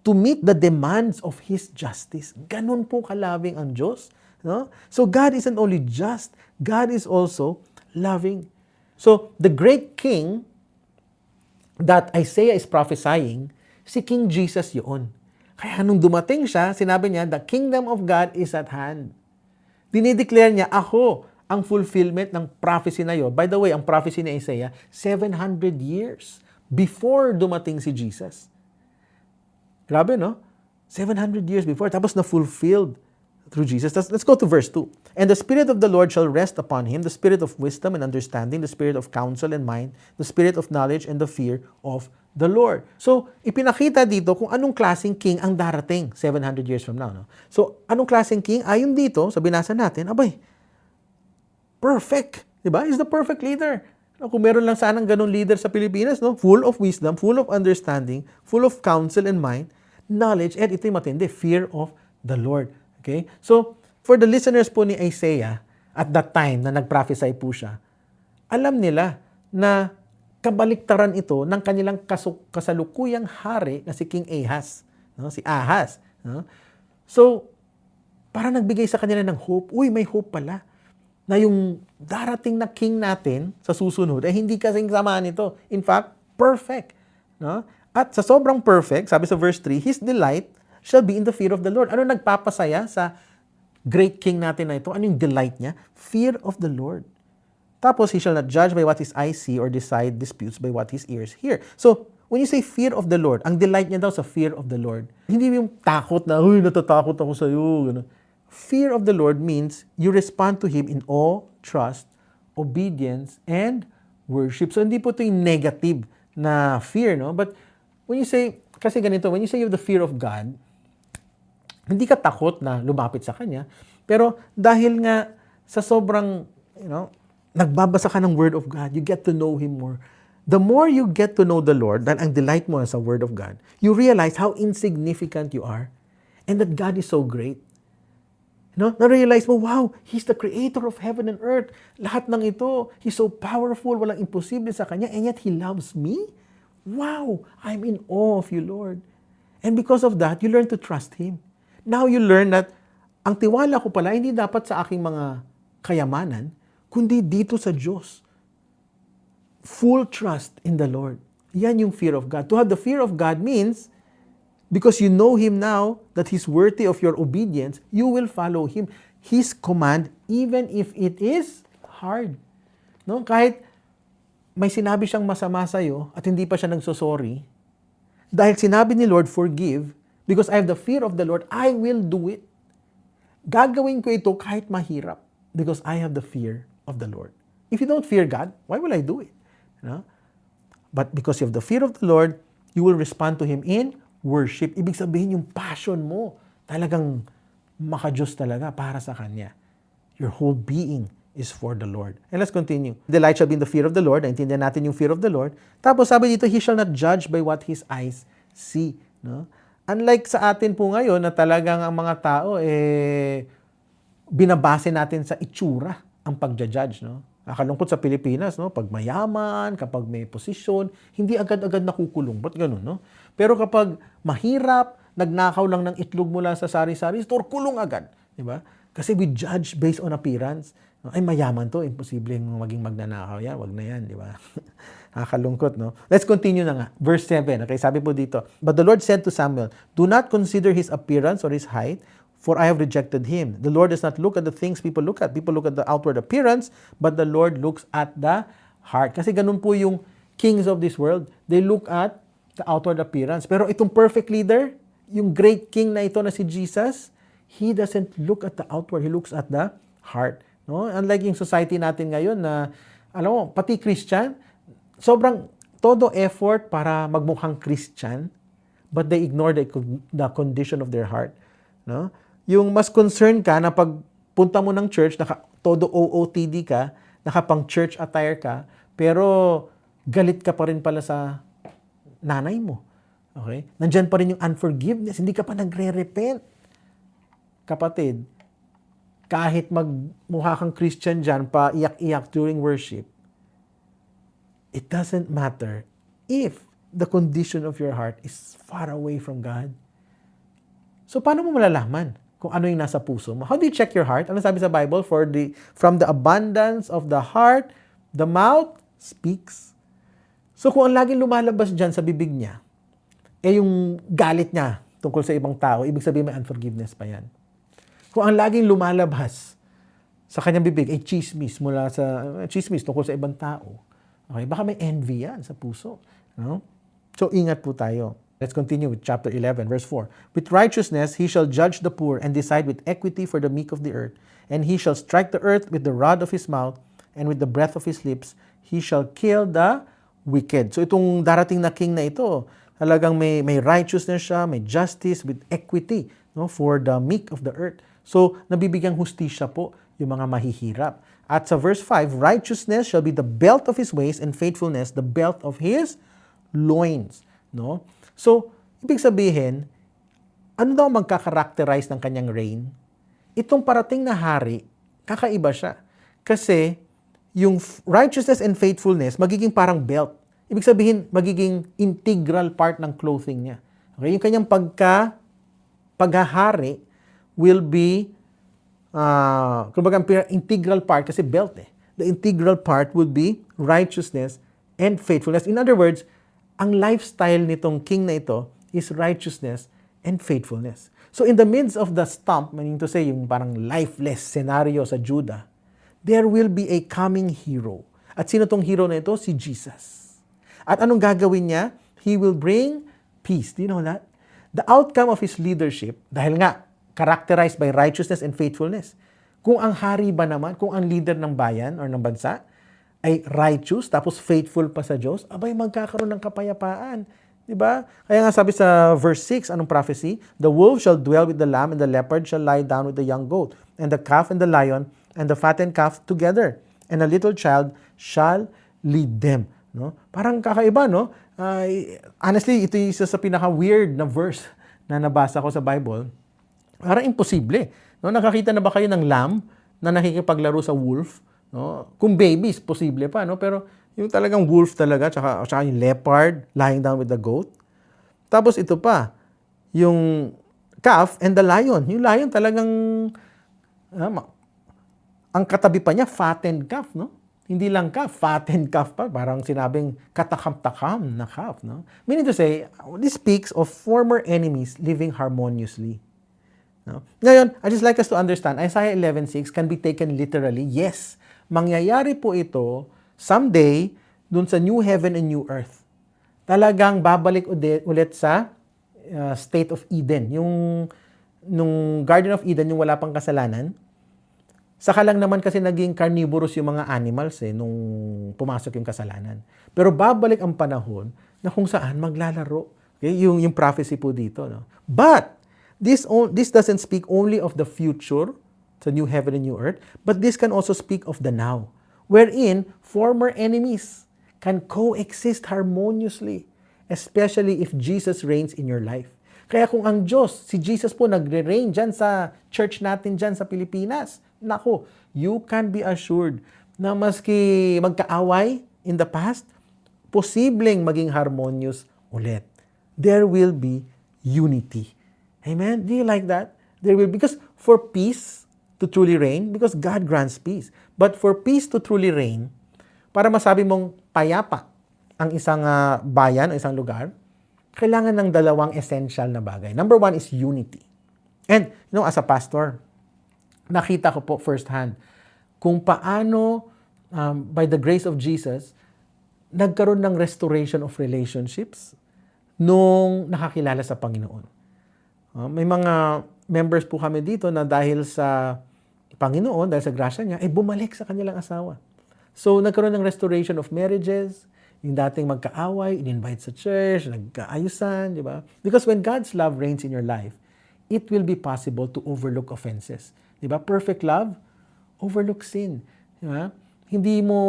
to meet the demands of His justice. Ganun po kalabing ang Diyos. No? So God isn't only just, God is also loving. So the great king that Isaiah is prophesying, si King Jesus yun. Kaya nung dumating siya, sinabi niya, the kingdom of God is at hand. Dinideclare niya, ako ang fulfillment ng prophecy na yun. By the way, ang prophecy ni Isaiah, 700 years before dumating si Jesus. Grabe, no? 700 years before. Tapos na-fulfilled through Jesus. Let's go to verse 2. And the Spirit of the Lord shall rest upon Him, the Spirit of wisdom and understanding, the Spirit of counsel and mind, the Spirit of knowledge and the fear of the Lord. So, ipinakita dito kung anong klaseng king ang darating 700 years from now. No? So, anong klaseng king? Ayon dito, sa binasa natin, perfect. Diba? He's the perfect leader. Kung meron lang sanang ganun leader sa Pilipinas, no? Full of wisdom, full of understanding, full of counsel and mind, knowledge, and ito yung matindi, fear of the Lord. Okay? So, for the listeners po ni Isaiah, at that time na nag-prophesy po siya, alam nila na kabaliktaran ito ng kanilang kasalukuyang hari na si King Ahaz. No? Si Ahaz. No? So, para nagbigay sa kanila ng hope, may hope pala na yung darating na king natin sa susunod, hindi kasing samaan ito. In fact, perfect. No? At sa sobrang perfect, sabi sa verse 3, His delight shall be in the fear of the Lord. Ano nagpapasaya sa great king natin na ito? Ano yung delight niya? Fear of the Lord. Tapos, He shall not judge by what His eyes see or decide disputes by what His ears hear. So, when you say fear of the Lord, ang delight niya daw sa fear of the Lord. Hindi yung takot na, natatakot ako sa iyo. Ganun. Fear of the Lord means you respond to Him in awe, trust, obedience, and worship. So, hindi po ito yung negative na fear, no? But, when you say, kasi ganito, when you say you have the fear of God, hindi ka takot na lumapit sa Kanya, pero dahil nga sa sobrang, nagbabasa ka ng Word of God, you get to know Him more. The more you get to know the Lord, dahil ang delight mo sa Word of God, you realize how insignificant you are and that God is so great. No? Na-realize mo, wow, He's the creator of heaven and earth. Lahat ng ito, He's so powerful, walang imposible sa Kanya, and yet He loves me? Wow, I'm in awe of you, Lord. And because of that, you learn to trust Him. Now you learn that ang tiwala ko pala, hindi dapat sa aking mga kayamanan, kundi dito sa Diyos. Full trust in the Lord. Yan yung fear of God. To have the fear of God means, because you know Him now, that He's worthy of your obedience, you will follow Him. His command, even if it is hard. No? Kahit may sinabi siyang masama sa'yo at hindi pa siya nagsosorry, dahil sinabi ni Lord, forgive, because I have the fear of the Lord, I will do it. Gagawin ko ito kahit mahirap, because I have the fear of the Lord. If you don't fear God, why will I do it? No? But because you have the fear of the Lord, you will respond to Him in worship. Ibig sabihin yung passion mo, talagang maka-Diyos talaga para sa Kanya. Your whole being is for the Lord. And let's continue. Delight shall be in the fear of the Lord. Naintindihan natin yung fear of the Lord. Tapos sabi dito, He shall not judge by what His eyes see. No? Unlike sa atin po ngayon na talagang ang mga tao, binabase natin sa itsura ang pagja-judge. No? Nakalungkot sa Pilipinas, no? Pag mayaman, kapag may posisyon, hindi agad-agad nakukulong. Ba't ganun, no? Pero kapag mahirap, nagnakaw lang ng itlog mula sa sari-sari store, kulong agad. Diba? Kasi we judge based on appearance. Ay, mayaman to, imposibleng maging magnanakaw yan. Wag na yan, di ba? Nakakalungkot, no? Let's continue na nga. Verse 7, okay, sabi po dito, But the Lord said to Samuel, Do not consider his appearance or his height, for I have rejected him. The Lord does not look at the things people look at. People look at the outward appearance, but the Lord looks at the heart. Kasi ganun po yung kings of this world. They look at the outward appearance. Pero itong perfect leader, yung great king na ito na si Jesus, He doesn't look at the outward. He looks at the heart. No? Unlike yung society natin ngayon na, alam mo, pati Christian, sobrang todo effort para magmukhang Christian, but they ignore the condition of their heart. No? Yung mas concerned ka na pag punta mo ng church, todo OOTD ka, nakapang church attire ka, pero galit ka pa rin pala sa nanay mo. Okay? Nandyan pa rin yung unforgiveness, hindi ka pa nagre-repent. Kapatid, kahit magmukha kang Christian dyan, pa iyak-iyak during worship, it doesn't matter if the condition of your heart is far away from God. So, paano mo malalaman kung ano yung nasa puso mo? How do you check your heart? Ano sabi sa Bible? From the abundance of the heart, the mouth speaks. So, kung ang laging lumalabas dyan sa bibig niya, yung galit niya tungkol sa ibang tao, ibig sabihin may unforgiveness pa yan. Kung ang laging lumalabas sa kanyang bibig ay chismis tungkol sa ibang tao, okay, baka may envy yan sa puso. No? So, ingat po tayo. Let's continue with chapter 11, verse 4. With righteousness he shall judge the poor and decide with equity for the meek of the earth. And he shall strike the earth with the rod of his mouth, and with the breath of his lips he shall kill the wicked. So itong darating na king na ito, talagang may righteousness siya, may justice with equity, no, for the meek of the earth. So nabibigyang hustisya po yung mga mahihirap. At sa verse 5, righteousness shall be the belt of his waist, and faithfulness the belt of his loins. No? So, ibig sabihin, ano daw magkakarakterize ng kanyang reign? Itong parating na hari, kakaiba siya. Kasi, yung righteousness and faithfulness, magiging parang belt. Ibig sabihin, magiging integral part ng clothing niya. Okay? Yung kanyang paghahari will be, kumbaga, integral part, kasi belt eh. The integral part would be righteousness and faithfulness. In other words, ang lifestyle nitong king na ito is righteousness and faithfulness. So in the midst of the stump, meaning to say, yung parang lifeless scenario sa Judah, there will be a coming hero. At sino tong hero na ito? Si Jesus. At anong gagawin niya? He will bring peace. Do you know that? The outcome of his leadership, dahil nga, characterized by righteousness and faithfulness. Kung ang hari ba naman, kung ang leader ng bayan or ng bansa, ay righteous, tapos faithful pa sa Diyos, abay magkakaroon ng kapayapaan. Diba? Kaya nga sabi sa verse 6, anong prophecy? The wolf shall dwell with the lamb, and the leopard shall lie down with the young goat, and the calf and the lion, and the fattened calf together, and a little child shall lead them. No? Parang kakaiba, no? Honestly, ito yung isa sa pinaka-weird na verse na nabasa ko sa Bible. Parang imposible. No? Nakakita na ba kayo ng lamb na nakikipaglaro sa wolf? No? Kung babies, posible pa. No? Pero yung talagang wolf talaga, tsaka yung leopard lying down with the goat. Tapos ito pa, yung calf and the lion. Yung lion talagang, ang katabi pa niya, fattened calf. No? Hindi lang calf, fattened calf pa. Parang sinabing katakam-takam na calf. No? Meaning to say, this speaks of former enemies living harmoniously. No? Ngayon, I just like us to understand, Isaiah 11:6 can be taken literally. Yes, mangyayari po ito someday dun sa new heaven and new earth. Talagang babalik ulit sa state of Eden. Nung Garden of Eden, yung wala pang kasalanan, saka lang naman kasi naging carnivorous yung mga animals nung pumasok yung kasalanan. Pero babalik ang panahon na kung saan maglalaro. Okay? Yung prophecy po dito. No? But, this doesn't speak only of the future, the new heaven and new earth, but this can also speak of the now, wherein former enemies can coexist harmoniously, especially if Jesus reigns in your life. Kaya kung ang Diyos, si Jesus po nagre-reign dyan sa church natin dyan sa Pilipinas, nako, you can be assured na maski magkaaway in the past, posibleng maging harmonious ulit. There will be unity. Amen? Do you like that? Because for peace to truly reign, because God grants peace. But for peace to truly reign, para masabi mong payapa ang isang bayan o isang lugar, kailangan ng dalawang essential na bagay. Number one is unity. And, as a pastor, nakita ko po firsthand kung paano, by the grace of Jesus, nagkaroon ng restoration of relationships nung nakakilala sa Panginoon. May mga members po kami dito na dahil sa Panginoon, dahil sa grasya niya, bumalik sa kanilang asawa. So, nagkaroon ng restoration of marriages, yung dating magkaaway, in-invite sa church, nagkaayusan, di ba? Because when God's love reigns in your life, it will be possible to overlook offenses. Di ba? Perfect love, overlook sin. Di ba? Hindi mo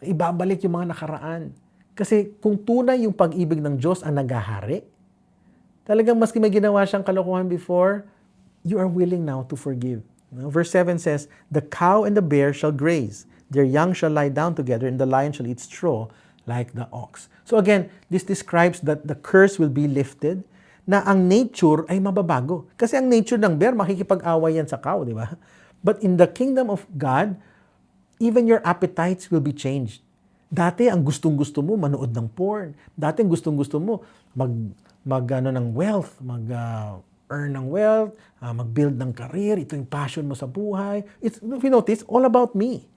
ibabalik yung mga nakaraan. Kasi kung tunay yung pag-ibig ng Diyos ang naghahari, talagang maski may ginawa siyang kalokohan before, you are willing now to forgive. Verse 7 says, the cow and the bear shall graze, their young shall lie down together, and the lion shall eat straw like the ox. So again, this describes that the curse will be lifted, na ang nature ay mababago. Kasi ang nature ng bear, makikipag-away yan sa cow, di ba? But in the kingdom of God, even your appetites will be changed. Dati, ang gustong-gusto mo, manood ng porn. Dati, ang gustong-gusto mo, ng wealth, earn ng wealth, mag-build ng career, ito yung passion mo sa buhay. If you notice, all about me.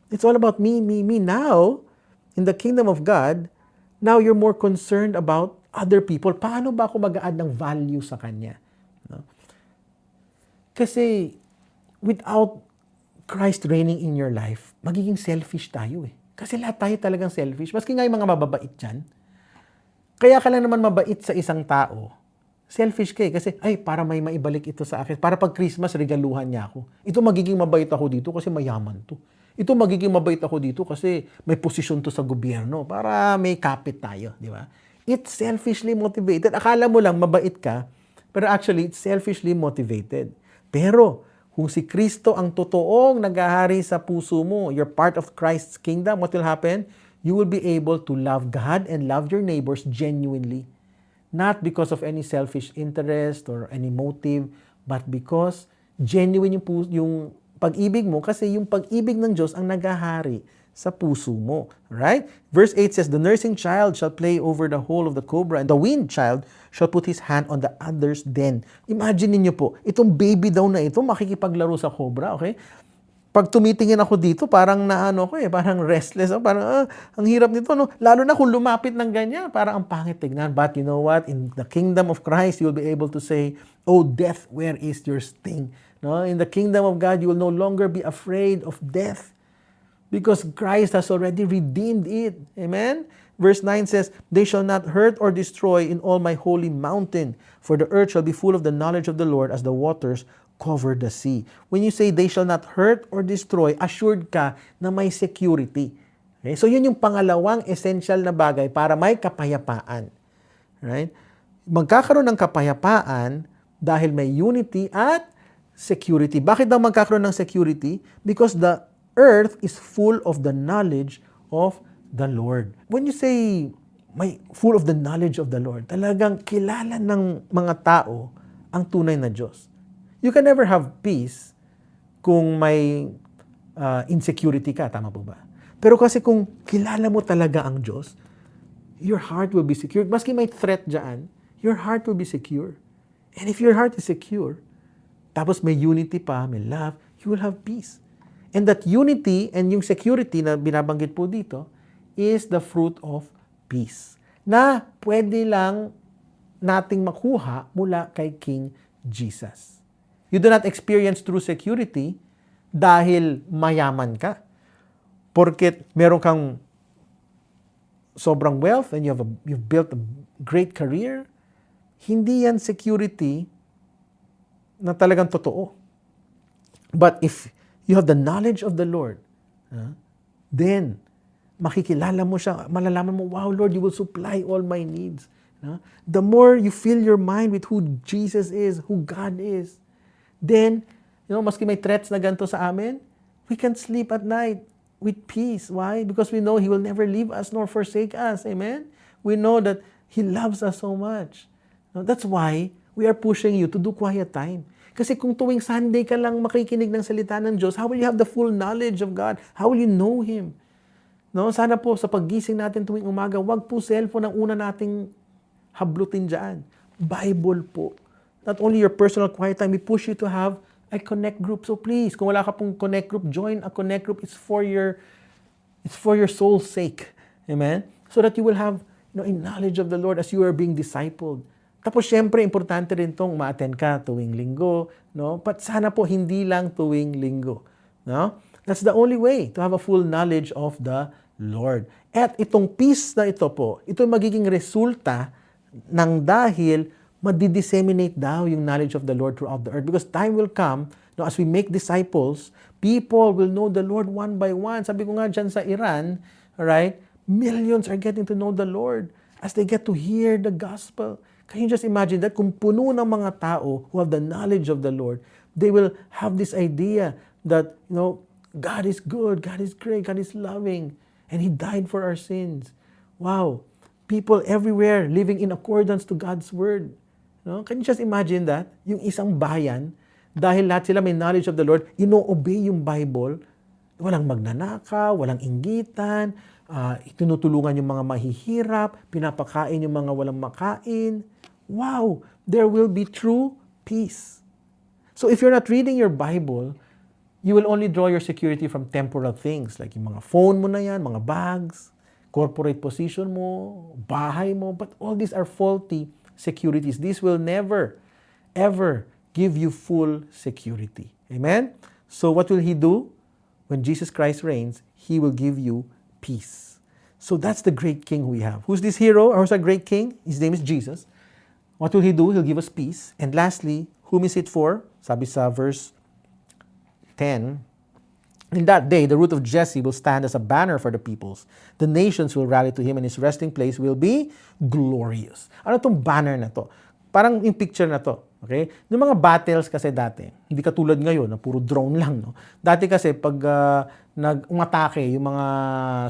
It's all about me, me, me. Now, in the kingdom of God, now you're more concerned about other people. Paano ba ako mag-a-add ng value sa kanya? No? Kasi, without Christ reigning in your life, magiging selfish tayo eh. Kasi lahat tayo talagang selfish. Maski nga yung mga mababait dyan, kaya ka lang naman mabait sa isang tao, selfish ka eh. Kasi, para may maibalik ito sa akin. Para pag Christmas, regaluhan niya ako. Ito magiging mabait ako dito kasi mayaman to. Ito magiging mabait ako dito kasi may posisyon to sa gobyerno. Para may kapit tayo, di ba? It's selfishly motivated. Akala mo lang mabait ka, pero actually, it's selfishly motivated. Pero, kung si Kristo ang totoong naghahari sa puso mo, you're part of Christ's kingdom, what will happen? You will be able to love God and love your neighbors genuinely. Not because of any selfish interest or any motive, but because genuine yung pag-ibig mo, kasi yung pag-ibig ng Diyos ang naghahari sa puso mo. Right? Verse 8 says, the nursing child shall play over the hole of the cobra, and the weaned child shall put his hand on the other's den. Imagine niyo po, itong baby daw na ito, makikipaglaro sa cobra, okay? Pag tumitingin ako dito, parang parang restless. Parang, ang hirap nito, no? Lalo na kung lumapit ng ganyan, parang ang pangit tignan. But you know what? In the kingdom of Christ, you'll be able to say, oh, death, where is your sting? No? In the kingdom of God, you will no longer be afraid of death because Christ has already redeemed it. Amen? Verse 9 says, they shall not hurt or destroy in all my holy mountain, for the earth shall be full of the knowledge of the Lord as the waters cover the sea. When you say they shall not hurt or destroy, assured ka na may security. Okay? So yun yung pangalawang essential na bagay para may kapayapaan. Right? Magkakaroon ng kapayapaan Dahil may unity at security. Bakit daw magkakaroon ng security? Because the earth is full of the knowledge of the Lord. When you say may full of the knowledge of the Lord, talagang kilala ng mga tao ang tunay na Diyos. You can never have peace kung may insecurity ka, tama po ba? Pero kasi kung kilala mo talaga ang Diyos, your heart will be secure. Maski may threat dyan, your heart will be secure. And if your heart is secure, tapos may unity pa, may love, you will have peace. And that unity and yung security na binabanggit po dito is the fruit of peace na pwede lang nating makuha mula kay King Jesus. You do not experience true security dahil mayaman ka. Porket meron kang sobrang wealth and you've built a great career, hindi yan security na talagang totoo. But if you have the knowledge of the Lord, then makikilala mo siya, malalaman mo, wow, Lord, you will supply all my needs. The more you fill your mind with who Jesus is, who God is, then, maski may threats na ganito sa amin, we can sleep at night with peace. Why? Because we know He will never leave us nor forsake us. Amen? We know that He loves us so much. That's why we are pushing you to do quiet time. Kasi kung tuwing Sunday ka lang makikinig ng salita ng Diyos, how will you have the full knowledge of God? How will you know Him? Sana po sa paggising natin tuwing umaga, wag po cellphone ang una nating hablutin dyan. Bible po. Not only your personal quiet time, we push you to have a connect group. So please, kung wala ka pong connect group, join a connect group. It's for your soul's sake. Amen? So that you will have a knowledge of the Lord as you are being discipled. Tapos syempre, importante rin tong ma-attend ka tuwing linggo. But sana po hindi lang tuwing linggo. That's the only way to have a full knowledge of the Lord. At itong peace na ito po, ito magiging resulta ng dahil madi-disseminate daw yung knowledge of the Lord throughout the earth. Because time will come, as we make disciples, people will know the Lord one by one. Sabi ko nga dyan sa Iran, right, millions are getting to know the Lord as they get to hear the gospel. Can you just imagine that? Kung puno ng mga tao who have the knowledge of the Lord, they will have this idea that, God is good, God is great, God is loving, and He died for our sins. Wow. People everywhere living in accordance to God's word. Can you just imagine that? Yung isang bayan, dahil lahat sila may knowledge of the Lord, ino-obey yung Bible, walang magnanakaw, walang inggitan, tinutulungan yung mga mahihirap, pinapakain yung mga walang makain. Wow! There will be true peace. So if you're not reading your Bible, you will only draw your security from temporal things, like yung mga phone mo na yan, mga bags, corporate position mo, bahay mo, but all these are faulty securities. This will never, ever give you full security. Amen? So what will He do? When Jesus Christ reigns, He will give you peace. So that's the great King we have. Who's this hero? Or who's a great King? His name is Jesus. What will He do? He'll give us peace. And lastly, whom is it for? Sabi sa verse 10, in that day, the root of Jesse will stand as a banner for the peoples. The nations will rally to Him, and His resting place will be glorious. Ano itong banner na to? Parang yung picture na to. Okay? Yung mga battles kasi dati, hindi katulad ngayon na puro drone lang. Dati kasi pag umatake yung mga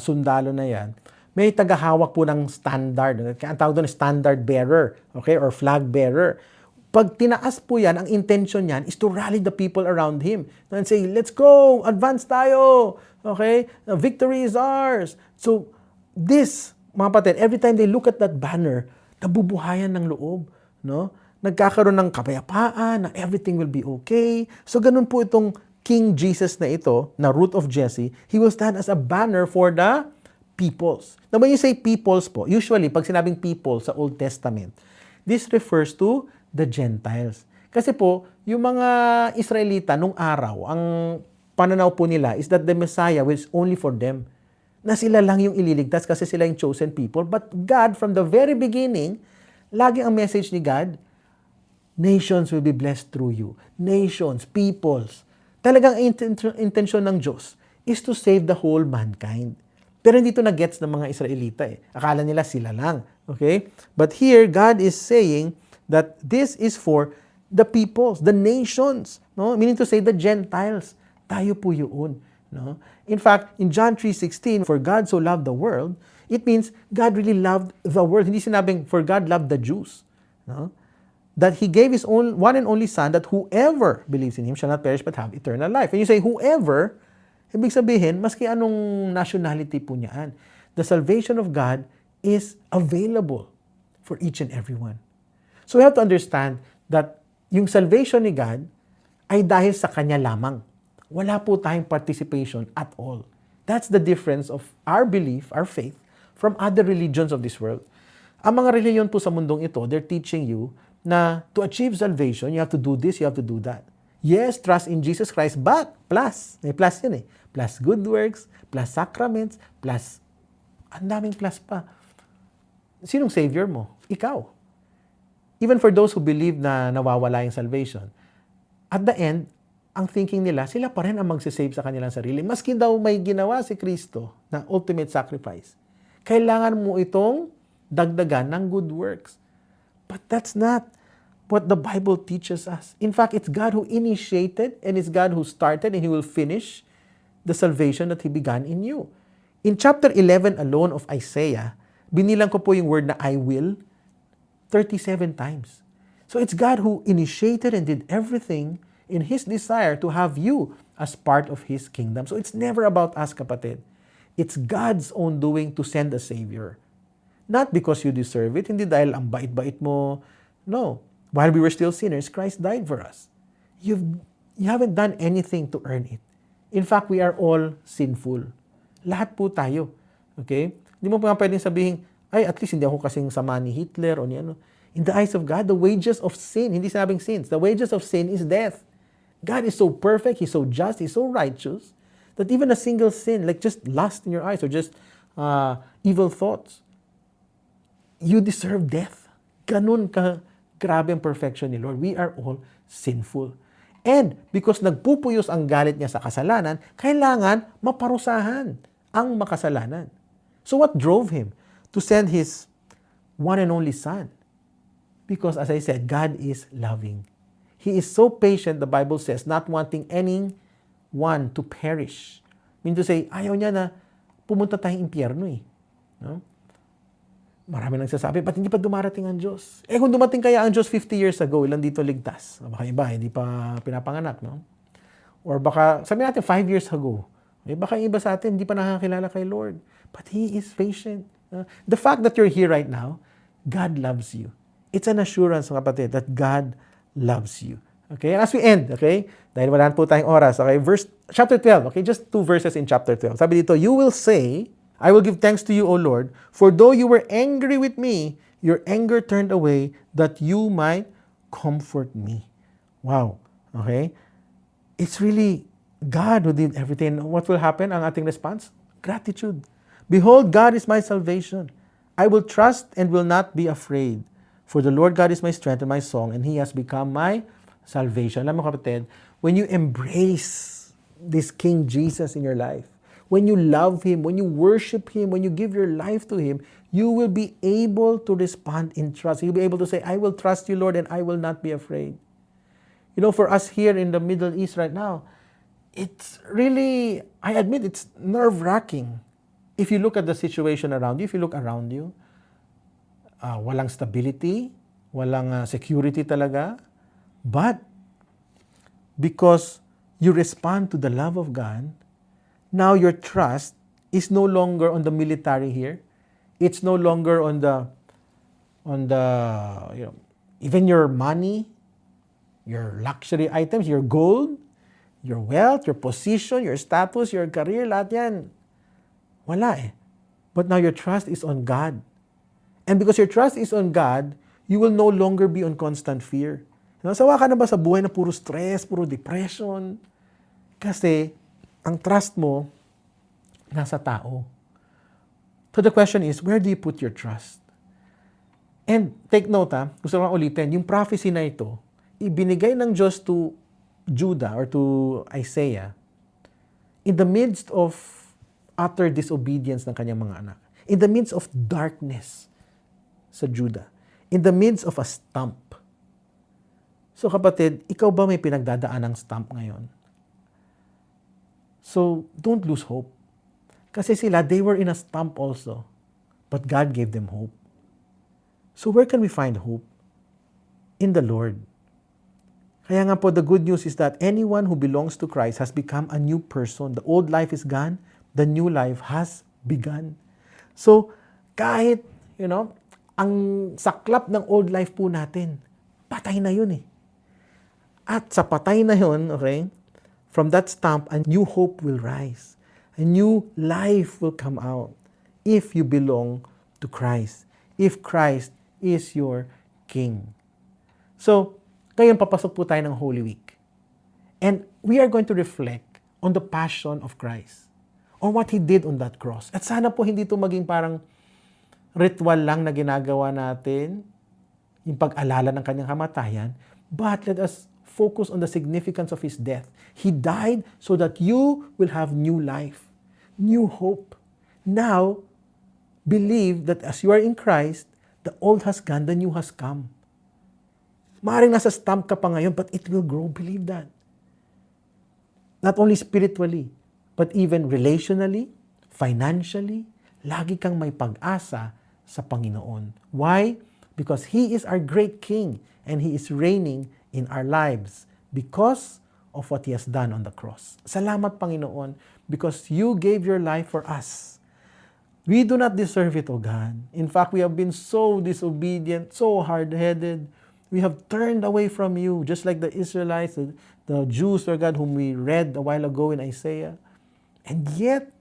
sundalo na yan, may tagahawak po ng standard. Kaya ang tawag doon standard bearer, okay? Or flag bearer. Pag tinaas po yan, ang intention yan is to rally the people around him. And say, let's go! Advance tayo! Okay? Victory is ours! So, this, mga kapatid, every time they look at that banner, nabubuhayan ng loob. Nagkakaroon ng kapayapaan, na everything will be okay. So, ganun po itong King Jesus na ito, na root of Jesse, He will stand as a banner for the peoples. Now, when you say peoples po, usually, pag sinabing people sa Old Testament, this refers to the Gentiles. Kasi po, yung mga Israelita nung araw, ang pananaw po nila is that the Messiah was only for them. Na sila lang yung ililigtas kasi sila yung chosen people. But God, from the very beginning, lagi ang message ni God, nations will be blessed through you. Nations, peoples. Talagang intention ng Diyos is to save the whole mankind. Pero hindi ito na-gets ng mga Israelita eh. Akala nila sila lang. Okay? But here, God is saying that this is for the peoples, the nations, no? Meaning to say, the Gentiles. Tayo po yun, no? In fact, in John 3:16, for God so loved the world, it means God really loved the world. Hindi sinabing, for God loved the Jews, no? That He gave His own one and only Son, that whoever believes in Him shall not perish but have eternal life. And you say, whoever, ibig sabihin, maski anong nationality po niyaan. The salvation of God is available for each and every one. So we have to understand that yung salvation ni God ay dahil sa Kanya lamang. Wala po tayong participation at all. That's the difference of our belief, our faith, from other religions of this world. Ang mga reliyon po sa mundong ito, they're teaching you na to achieve salvation, you have to do this, you have to do that. Yes, trust in Jesus Christ, but plus, may plus yun plus good works, plus sacraments, plus, ang daming plus pa. Sinong Savior mo? Ikaw. Even for those who believe na nawawala yung salvation, at the end, ang thinking nila, sila pa rin ang magsisave sa kanilang sarili. Maski daw may ginawa si Kristo na ultimate sacrifice, kailangan mo itong dagdagan ng good works. But that's not what the Bible teaches us. In fact, it's God who initiated and it's God who started and He will finish the salvation that He began in you. In chapter 11 alone of Isaiah, binilang ko po yung word na I will 37 times. So it's God who initiated and did everything in His desire to have you as part of His kingdom. So it's never about us, kapatid. It's God's own doing to send a Savior. Not because you deserve it, hindi dahil ang bait-bait mo. No. While we were still sinners, Christ died for us. You haven't done anything to earn it. In fact, we are all sinful. Lahat po tayo. Okay? Hindi mo pa pwedeng sabihin, ay, at least hindi ako kasing sama ni Hitler o ni ano. In the eyes of God, the wages of sin, hindi sinabing sins, the wages of sin is death. God is so perfect, He's so just, He's so righteous, that even a single sin, like just lust in your eyes or just evil thoughts, you deserve death. Ganun ka grabe ang perfection ni Lord. We are all sinful. And because nagpupuyos ang galit niya sa kasalanan, kailangan maparusahan ang makasalanan. So what drove Him to send His one and only Son? Because as I said, God is loving. He is so patient, the Bible says, not wanting anyone to perish. Mean to say, ayaw niya na pumunta tayong impyerno eh. No? Marami nagsasabi, ba't hindi pa dumarating ang Diyos? Eh kung dumating kaya ang Diyos 50 years ago, ilan dito ligtas? Baka iba, hindi pa pinapanganak, no? Or baka, sabi natin 5 years ago, eh baka iba sa atin, hindi pa nakakilala kay Lord. But He is patient. The fact that you're here right now, God loves you. It's an assurance, mga kapatid, that God loves you. Okay? And as we end, okay? Dahil wala po tayong oras, okay? Chapter 12, okay? Just 2 verses in chapter 12. Sabi dito, you will say, I will give thanks to you, O Lord, for though you were angry with me, your anger turned away that you might comfort me. Wow. Okay? It's really God who did everything. What will happen? Ang ating response? Gratitude. Behold, God is my salvation. I will trust and will not be afraid. For the Lord God is my strength and my song, and He has become my salvation. Alam mo kapatid, when you embrace this King Jesus in your life, when you love Him, when you worship Him, when you give your life to Him, you will be able to respond in trust. You'll be able to say, I will trust you, Lord, and I will not be afraid. You know, for us here in the Middle East right now, it's really, I admit, it's nerve-wracking. If you look at the situation around you, if you look around you, walang stability, walang security talaga, but because you respond to the love of God, now your trust is no longer on the military here. It's no longer on the even your money, your luxury items, your gold, your wealth, your position, your status, your career, lahat yan. Wala eh. But now your trust is on God. And because your trust is on God, you will no longer be on constant fear. Nasawa ka na ba sa buhay na puro stress, puro depression? Kasi ang trust mo nasa tao. So the question is, where do you put your trust? And take note gusto ko ulitin, yung prophecy na ito, ibinigay ng Diyos to Judah or to Isaiah in the midst of utter disobedience ng kanyang mga anak. In the midst of darkness sa Judah. In the midst of a stump. So kapatid, ikaw ba may pinagdadaan ng stump ngayon? So don't lose hope. Kasi sila, they were in a stump also. But God gave them hope. So where can we find hope? In the Lord. Kaya nga po, the good news is that anyone who belongs to Christ has become a new person. The old life is gone. The new life has begun. So, kahit, ang saklap ng old life po natin, patay na yun eh. At sa patay na yun, okay, from that stump, a new hope will rise. A new life will come out if you belong to Christ. If Christ is your King. So, ngayon papasok po tayo ng Holy Week. And we are going to reflect on the passion of Christ. On what He did on that cross. At sana po hindi ito maging parang ritual lang na ginagawa natin, yung pag-alala ng kanyang kamatayan, but let us focus on the significance of His death. He died so that you will have new life, new hope. Now, believe that as you are in Christ, the old has gone, the new has come. Maaaring nasa stump ka pa ngayon, but it will grow. Believe that. Not only spiritually, but even relationally, financially, lagi kang may pag-asa sa Panginoon. Why? Because He is our great King and He is reigning in our lives because of what He has done on the cross. Salamat, Panginoon, because You gave Your life for us. We do not deserve it, O God. In fact, we have been so disobedient, so hard-headed. We have turned away from You, just like the Israelites, the Jews, Lord God, whom we read a while ago in Isaiah. And yet,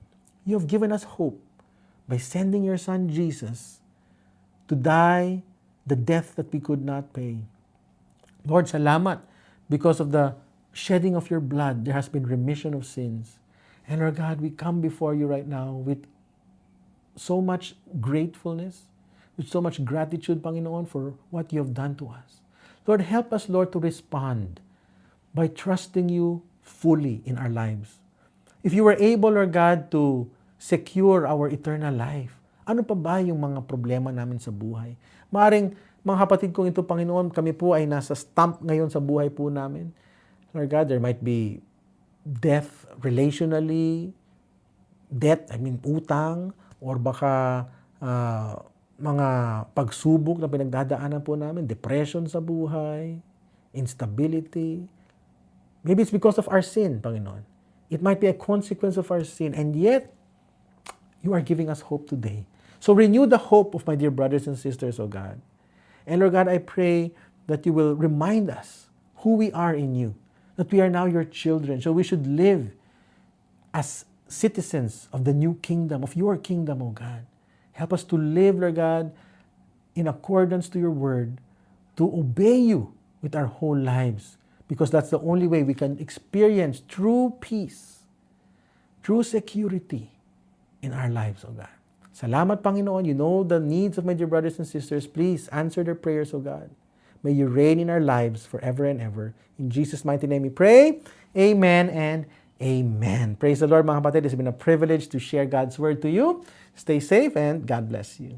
You have given us hope by sending Your Son, Jesus, to die the death that we could not pay. Lord, salamat. Because of the shedding of Your blood, there has been remission of sins. And Lord God, we come before You right now with so much gratefulness, with so much gratitude, Panginoon, for what You have done to us. Lord, help us, Lord, to respond by trusting You fully in our lives. If You were able, Lord God, to secure our eternal life, ano pa ba yung mga problema namin sa buhay? Maaring, mga kapatid kong ito, Panginoon, kami po ay nasa stump ngayon sa buhay po namin. Lord God, there might be death relationally, utang, or baka mga pagsubok na pinagdadaanan po namin, depression sa buhay, instability. Maybe it's because of our sin, Panginoon. It might be a consequence of our sin, and yet, You are giving us hope today. So renew the hope of my dear brothers and sisters, O God. And Lord God, I pray that You will remind us who we are in You, that we are now Your children, so we should live as citizens of the new kingdom, of Your kingdom, O God. Help us to live, Lord God, in accordance to Your word, to obey You with our whole lives, because that's the only way we can experience true peace, true security in our lives, O God. Salamat, Panginoon. You know the needs of my dear brothers and sisters. Please answer their prayers, O God. May You reign in our lives forever and ever. In Jesus' mighty name we pray. Amen and amen. Praise the Lord, mga kapatid. It's been a privilege to share God's word to you. Stay safe and God bless you.